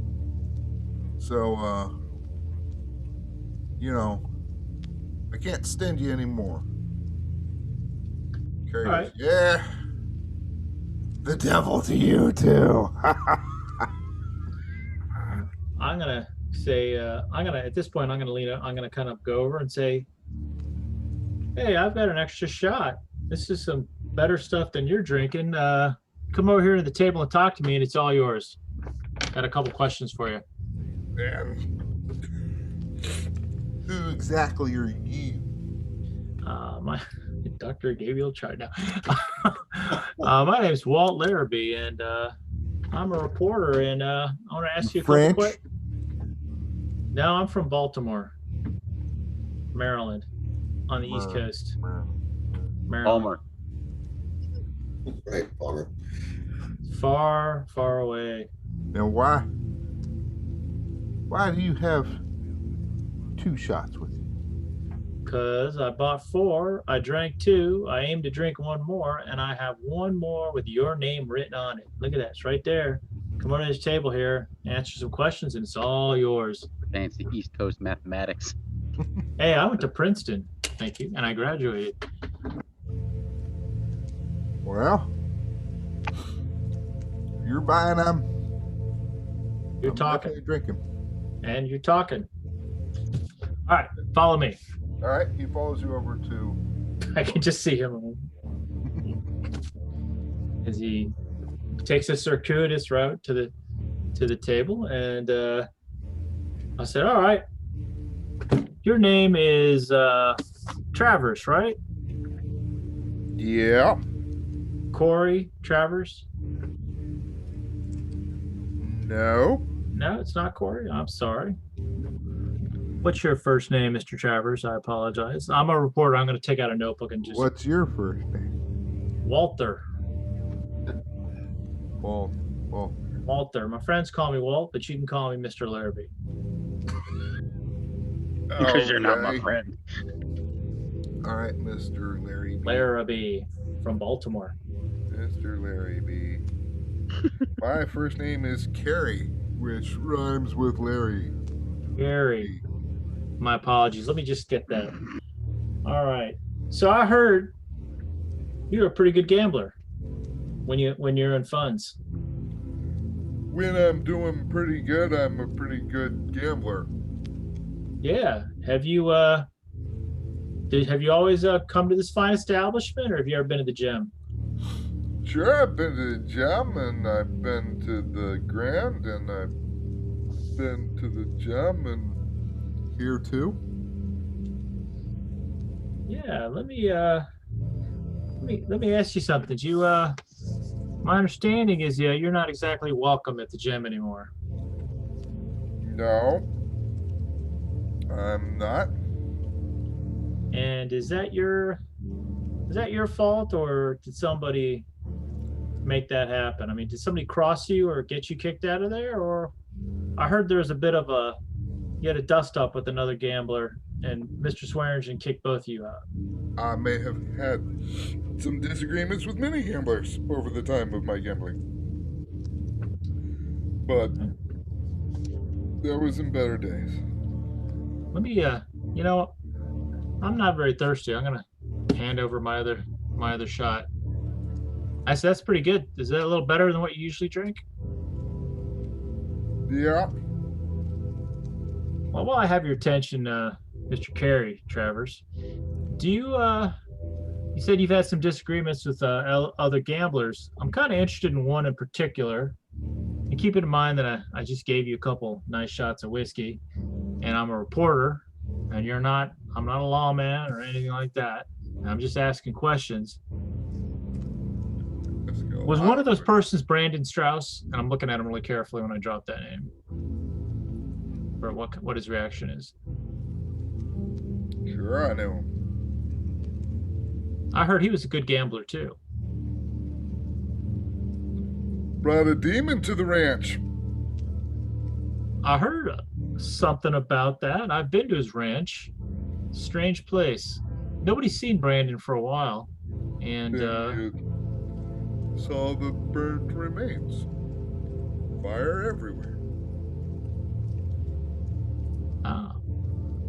So, I can't stand you anymore. Carrie goes, right. Yeah. The devil to you, too. I'm going to say, at this point, I'm going to kind of go over and say, hey, I've got an extra shot. This is some better stuff than you're drinking. Come over here to the table and talk to me, and it's all yours. Got a couple questions for you. And who exactly are you? My doctor gave you a chart now. My name's Walt Larrabee, and I'm a reporter, and I want to ask you a couple questions. No, I'm from Baltimore, Maryland, on the East Coast. Maryland. Palmer. Right, Palmer. Far, far away. Now, why do you have 2 shots with you? Because I bought 4, I drank 2, I aim to drink 1 more, and I have 1 more with your name written on it. Look at that, it's right there. Come on to this table here, answer some questions, and it's all yours. Fancy East Coast mathematics. Hey, I went to Princeton, thank you, and I graduated. Well, you're buying them. You're talking. Definitely drinking. And you're talking. All right, follow me. All right, he follows you over to. I can just see him as he takes a circuitous route to the table, and I said, "All right, your name is Travers, right?" Yeah. Corey Travers? No. No, it's not Corey. I'm sorry. What's your first name, Mr. Travers? I apologize. I'm a reporter. I'm going to take out a notebook and just... What's your first name? Walter. Walt. Walter. My friends call me Walt, but you can call me Mr. Larrabee. Because you're not my friend. All right, Mr. Larry. Larrabee from Baltimore. Mr. Larrabee. My first name is Carrie, which rhymes with Larry. Gary. My apologies. Let me just get that. All right. So I heard you're a pretty good gambler when you're in funds. When I'm doing pretty good, I'm a pretty good gambler. Yeah. Have you always come to this fine establishment, or have you ever been to the gym? Sure, I've been to the gym, and I've been to the Grand, and I've been to the gym, and here too. Yeah, let me ask you something. You my understanding is you're not exactly welcome at the gym anymore. No, I'm not. And is that your is that your fault, or did somebody make that happen? I mean, did somebody cross you or get you kicked out of there? Or I heard there was a bit of you had a dust up with another gambler, and Mr. Swearingen kicked both of you out. I may have had some disagreements with many gamblers over the time of my gambling. But there was in better days. Let me, you know, I'm not very thirsty. I'm gonna hand over my other shot. I said that's pretty good. Is that a little better than what you usually drink? Yeah. Well, while I have your attention, Mr. Carey, Travers, do you you said you've had some disagreements with other gamblers. I'm kind of interested in one in particular. And keep in mind that I just gave you a couple nice shots of whiskey, and I'm a reporter, and I'm not a lawman or anything like that. I'm just asking questions. Was one of those persons Brandon Strauss? And I'm looking at him really carefully when I drop that name. Or what his reaction is. Sure, I know him. I heard he was a good gambler too. Brought a demon to the ranch. I heard something about that. I've been to his ranch. Strange place. Nobody's seen Brandon for a while. And You saw the burnt remains. Fire everywhere.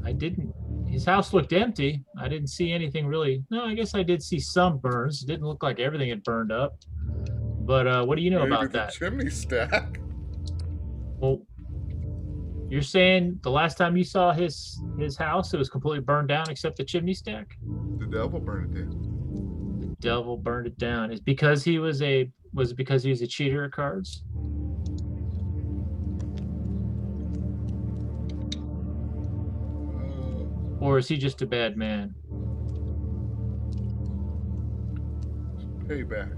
I didn't. His house looked empty. I didn't see anything really. No, I guess I did see some burns. It didn't look like everything had burned up. But what do you know Maybe about the that? chimney stack. Well, you're saying the last time you saw his house, it was completely burned down except the chimney stack? The devil burned it down. The devil burned it down. Is because he was it because he was a cheater at cards? Or is he just a bad man? Payback.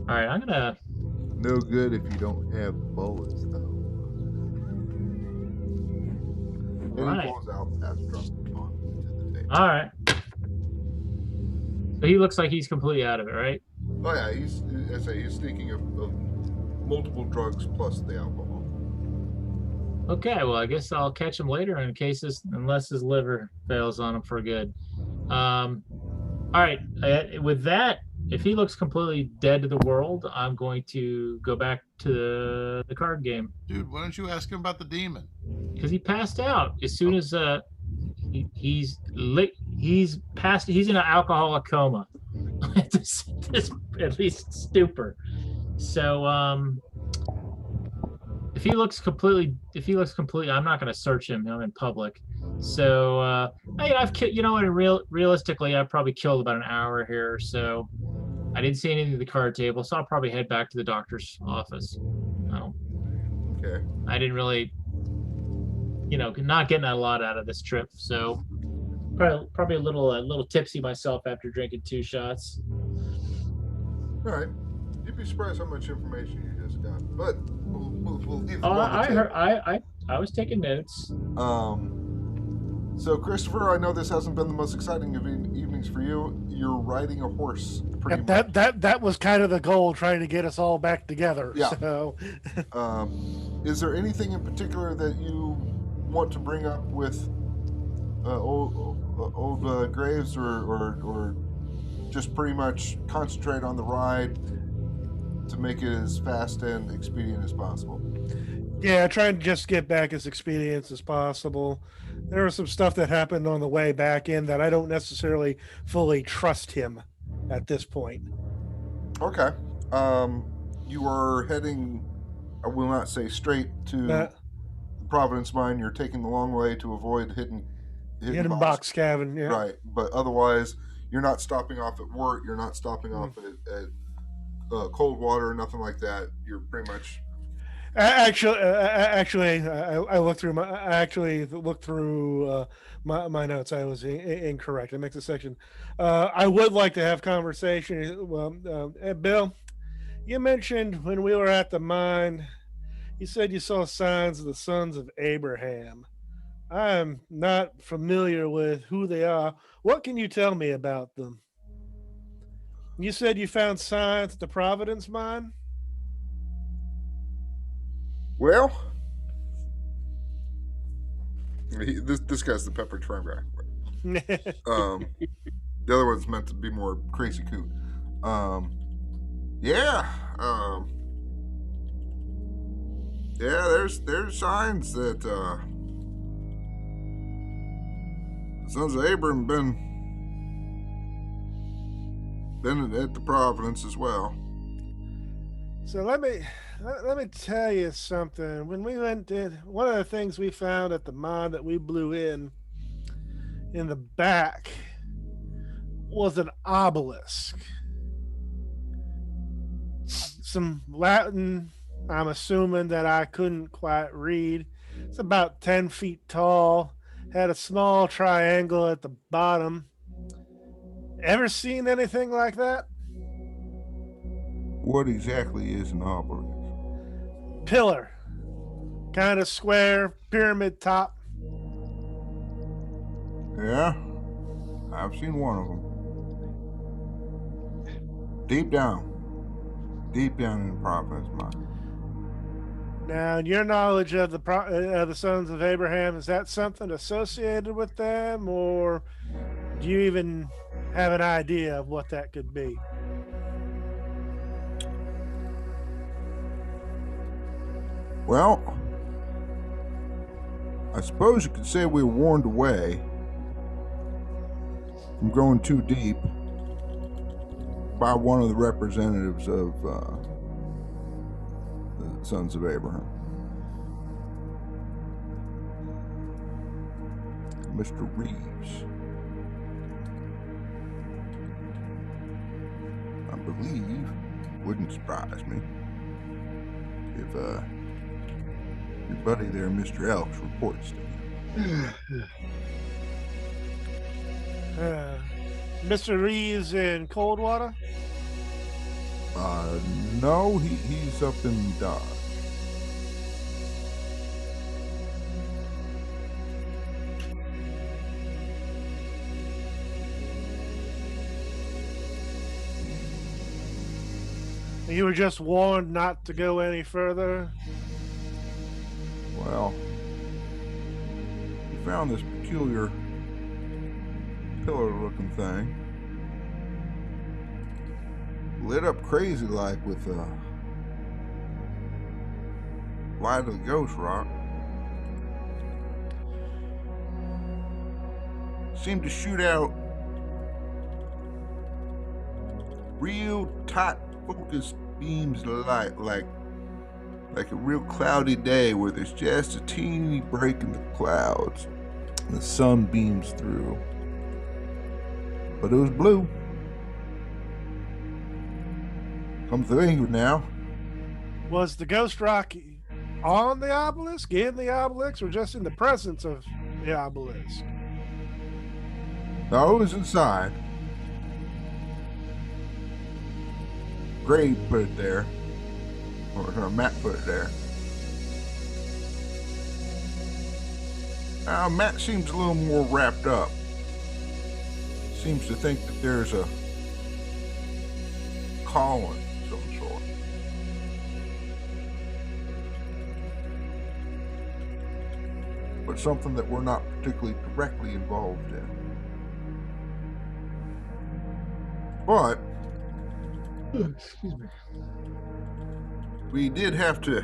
All right, I'm gonna. No good if you don't have bullets, though. And Right. he pulls out as drunk onto the table. All right. So he looks like he's completely out of it, right? Oh yeah, he's thinking of multiple drugs plus the alcohol. Okay, well, I guess I'll catch him later unless his liver fails on him for good. All right, with that, if he looks completely dead to the world, I'm going to go back to the card game. Dude, why don't you ask him about the demon? Because he passed out as soon as he's in an alcoholic coma. At least stupor. So if he looks completely, I'm not going to search him. I'm in public. So I've killed. You know what? Realistically, I've probably killed about an hour here. So I didn't see anything at the card table. So I'll probably head back to the doctor's office. Okay. I didn't really, not getting a lot out of this trip. So probably a little tipsy myself after drinking 2 shots. All right. You'd be surprised how much information you just got. But we'll leave it Oh, on the I table. heard. I was taking notes. So Christopher, I know this hasn't been the most exciting of evenings for you. You're riding a horse, pretty much. That was kind of the goal, trying to get us all back together. Yeah. So, Is there anything in particular that you want to bring up with old Graves, or just pretty much concentrate on the ride to make it as fast and expedient as possible? yeah, trying to just get back as expedient as possible. There was some stuff that happened on the way back in that I don't necessarily fully trust him at this point. Okay. You are heading, I will not say straight to Uh, Providence Mine. You're taking the long way to avoid hidden Hidden box cabin, yeah. Right. But otherwise, you're not stopping off at Wart. You're not stopping off at Coldwater, nothing like that. You're pretty much... Actually, I looked through my notes. I was incorrect. I mixed the section. I would like to have conversation. Well, Bill, you mentioned when we were at the mine, you said you saw signs of the sons of Abraham. I'm not familiar with who they are. What can you tell me about them? You said you found signs at the Providence mine? Well, this guy's the pepper trim guy. The other one's meant to be more crazy coot. Yeah. Yeah, there's signs that the sons of Abram been at the Providence as well. So let me tell you something. When we went in, one of the things we found at the mine that we blew in the back was an obelisk. Some Latin, I'm assuming, that I couldn't quite read. It's about 10 feet tall, had a small triangle at the bottom. Ever seen anything like that? What exactly is an obelisk? Pillar, kind of square, pyramid top. Yeah, I've seen one of them. Deep down in the Providence mine. Now, in your knowledge of the sons of Abraham, is that something associated with them, or do you even have an idea of what that could be? Well, I suppose you could say we were warned away from going too deep by one of the representatives of the sons of Abraham. Mr. Reeves. I believe, wouldn't surprise me if your buddy there, Mr. Elks, reports to you. Mr. Reeves in Coldwater? No, he's up in Dodge. You were just warned not to go any further? Well, we found this peculiar pillar-looking thing. Lit up crazy like with light of the ghost rock. Seemed to shoot out real tight focused beams of light, like a real cloudy day where there's just a teeny break in the clouds and the sun beams through. But it was blue. Come to think of it now. Was the ghost rock on the obelisk, in the obelisk, or just in the presence of the obelisk? No, it was inside. Gray put it there. Or Matt put it there. Now, Matt seems a little more wrapped up. Seems to think that there's a calling of some sort. But something that we're not particularly directly involved in. But Excuse me. we did have to,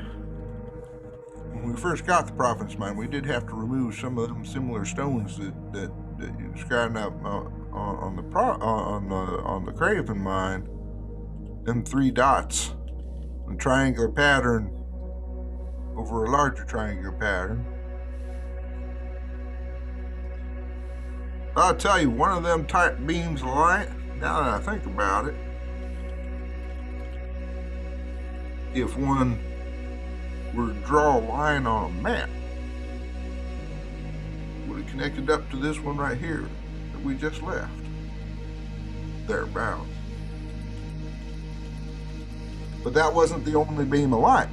when we first got the Prophet's Mine, we did have to remove some of them similar stones that you described up on the Craven Mine. Them 3 dots, a triangular pattern over a larger triangular pattern. I'll tell you, one of them tight beams of light, now that I think about it, if one were to draw a line on a map, would have connected up to this one right here that we just left. Thereabouts. But that wasn't the only beam of light.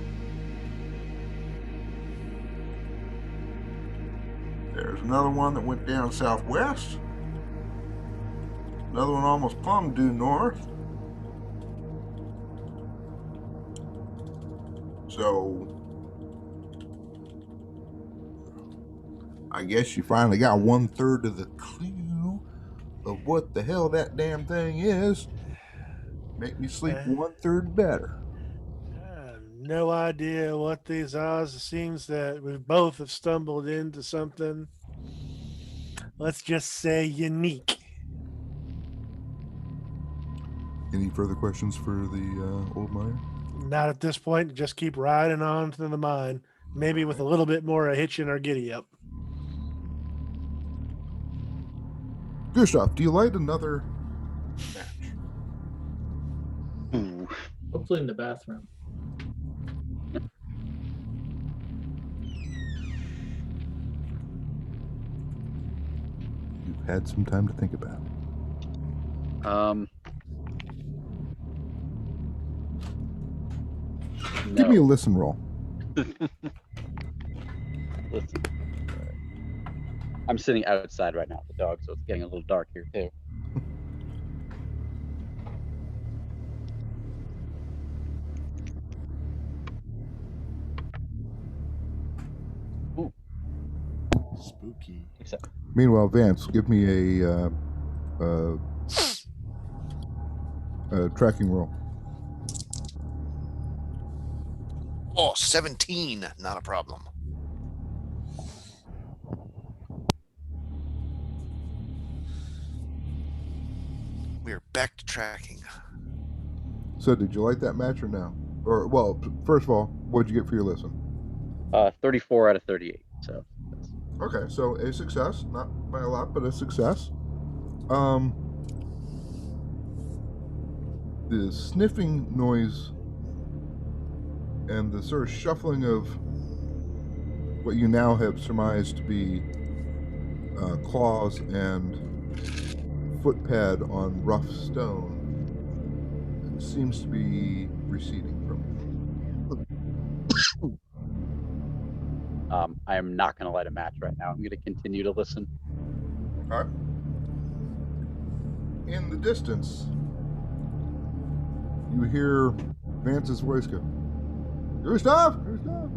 There's another one that went down southwest. Another one almost plumb due north. So I guess you finally got 1/3 of the clue of what the hell that damn thing is. Make me sleep 1/3 better. I have no idea what these are. It seems that we both have stumbled into something, let's just say, unique. Any further questions for the old miner? Not at this point. Just keep riding on to the mine, maybe with a little bit more of hitch in our giddy up. Gustav, do you light another match? Ooh. Hopefully in the bathroom. You've had some time to think about it. Give me a listen roll. Listen. I'm sitting outside right now with the dog, so it's getting a little dark here too. Ooh. Spooky. Except Meanwhile, Vance, give me a tracking roll. Oh, 17. Not a problem. We're back to tracking. So, did you light that match or no? Or, well, first of all, what'd you get for your listen? 34 out of 38. So Okay, so a success, not by a lot, but a success. The sniffing noise and the sort of shuffling of what you now have surmised to be claws and footpad on rough stone seems to be receding from you. I am not going to light a match right now. I'm going to continue to listen. All right. In the distance, you hear Vance's voice go, Gustav! Gustav!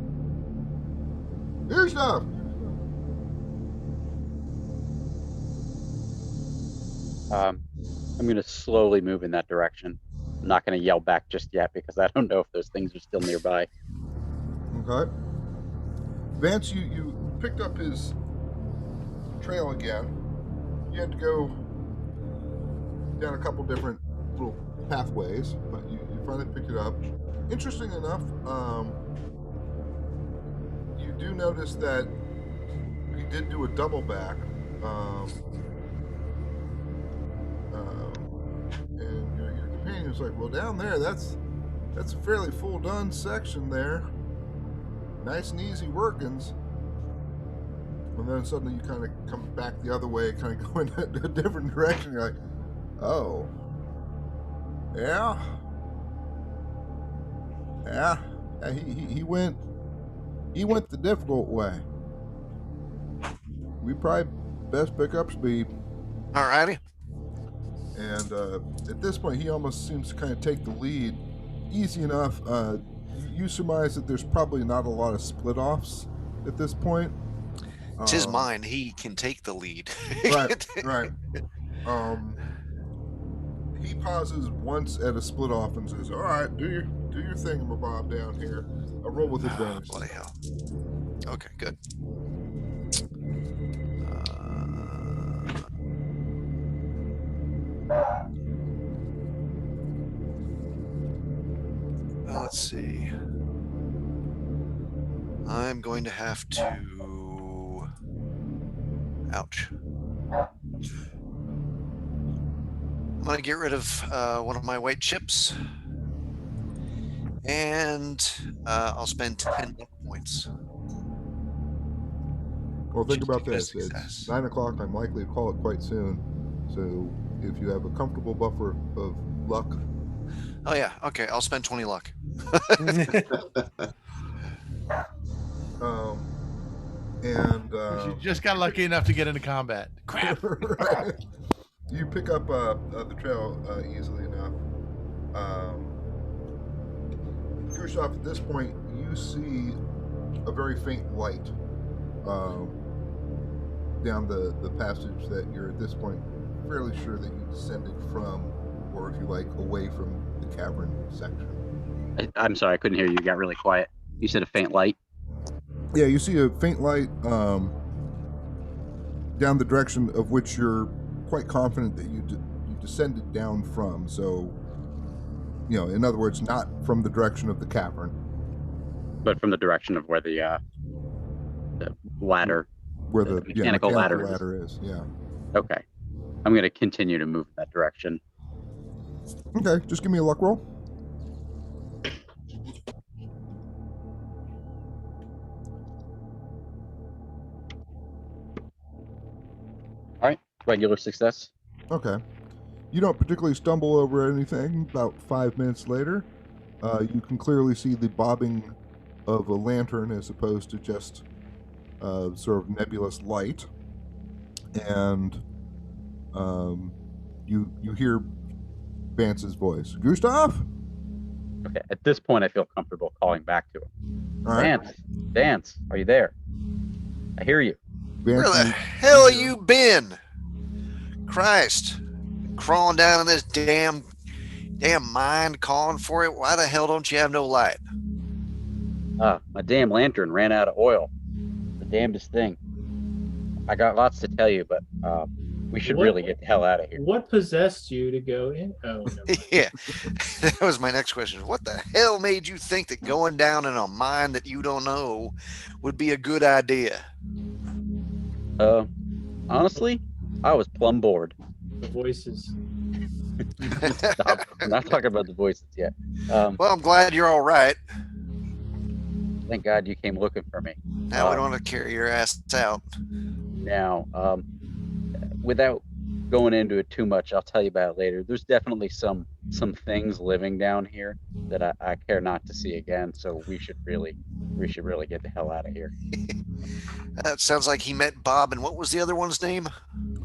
Gustav! I'm going to slowly move in that direction. I'm not going to yell back just yet because I don't know if those things are still nearby. Okay. Vance, you picked up his trail again. You had to go down a couple different little pathways, but you finally picked it up. Interesting enough, you do notice that he did do a double back. And your companion was like, well, down there, that's a fairly full done section there. Nice and easy workings. And then suddenly you kind of come back the other way, kind of go in a different direction. You're like, oh, yeah. He went the difficult way. We probably best pick up speed. Alrighty. And at this point, he almost seems to kind of take the lead. Easy enough. You surmise that there's probably not a lot of split-offs at this point. It's his mind. He can take the lead. Right. He pauses once at a split-off and says, all right, do your thing, Bob, down here. I'll roll with advantage. Bloody hell. Okay, good. Let's see. I'm going to have to... Ouch. I'm going to get rid of one of my white chips. And I'll spend 10 points. Well, think about Just this. success. It's 9 o'clock. I'm likely to call it quite soon. So if you have a comfortable buffer of luck. Oh, yeah. Okay. I'll spend 20 luck. And You just got lucky enough to get into combat. Crap. right. You pick up the trail easily enough. Gustav, at this point, you see a very faint light down the passage that you're at this point fairly sure that you descended from, or if you like, away from the cavern section. I'm sorry, I couldn't hear you. You got really quiet. You said a faint light. Yeah, you see a faint light down the direction of which you're quite confident that you descended down from. So, in other words, not from the direction of the cavern, But from the direction of where the ladder, where the mechanical ladder is. Yeah. Okay. I'm going to continue to move in that direction. Okay, just give me a luck roll. All right. Regular success. Okay. You don't particularly stumble over anything. About 5 minutes later, you can clearly see the bobbing of a lantern as opposed to just sort of nebulous light. And you hear Vance's voice. Gustav? Okay. At this point, I feel comfortable calling back to him. All right. Vance, are you there? I hear you. Vance, Where the hell you been? Christ. Crawling down in this damn mine calling for it. Why the hell don't you have no light? My damn lantern ran out of oil. The damnedest thing. I got lots to tell you, but we should really get the hell out of here. What possessed you to go in? Oh, no. Yeah, that was my next question. What the hell made you think that going down in a mine that you don't know would be a good idea? Honestly, I was plumb bored. The voices. Stop. I'm not talking about the voices yet. Well, I'm glad you're all right. Thank God you came looking for me. Now we don't want to carry your ass out. Now, without going into it too much, I'll tell you about it later. There's definitely some things living down here that I care not to see again. So we should really get the hell out of here. That sounds like he met Bob, and what was the other one's name?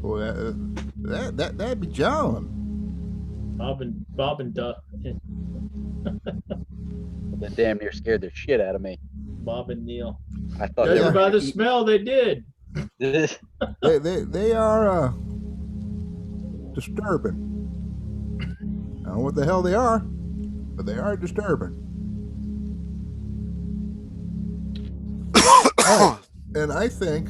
Well, that'd be John. Bob and Duh. They damn near scared the shit out of me. Bob and Neil. I thought Judging by the smell, they did. They are disturbing. I don't know what the hell they are, but they are disturbing. And I think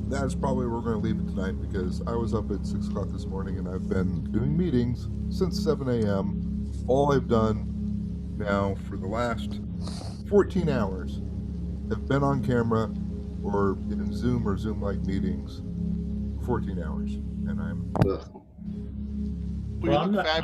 that's probably where we're going to leave it tonight, because I was up at 6 o'clock this morning and I've been doing meetings since 7 a.m. All I've done now for the last 14 hours have been on camera or in Zoom or Zoom-like meetings 14 hours. And I'm... We Well, I'm look not- fabulous.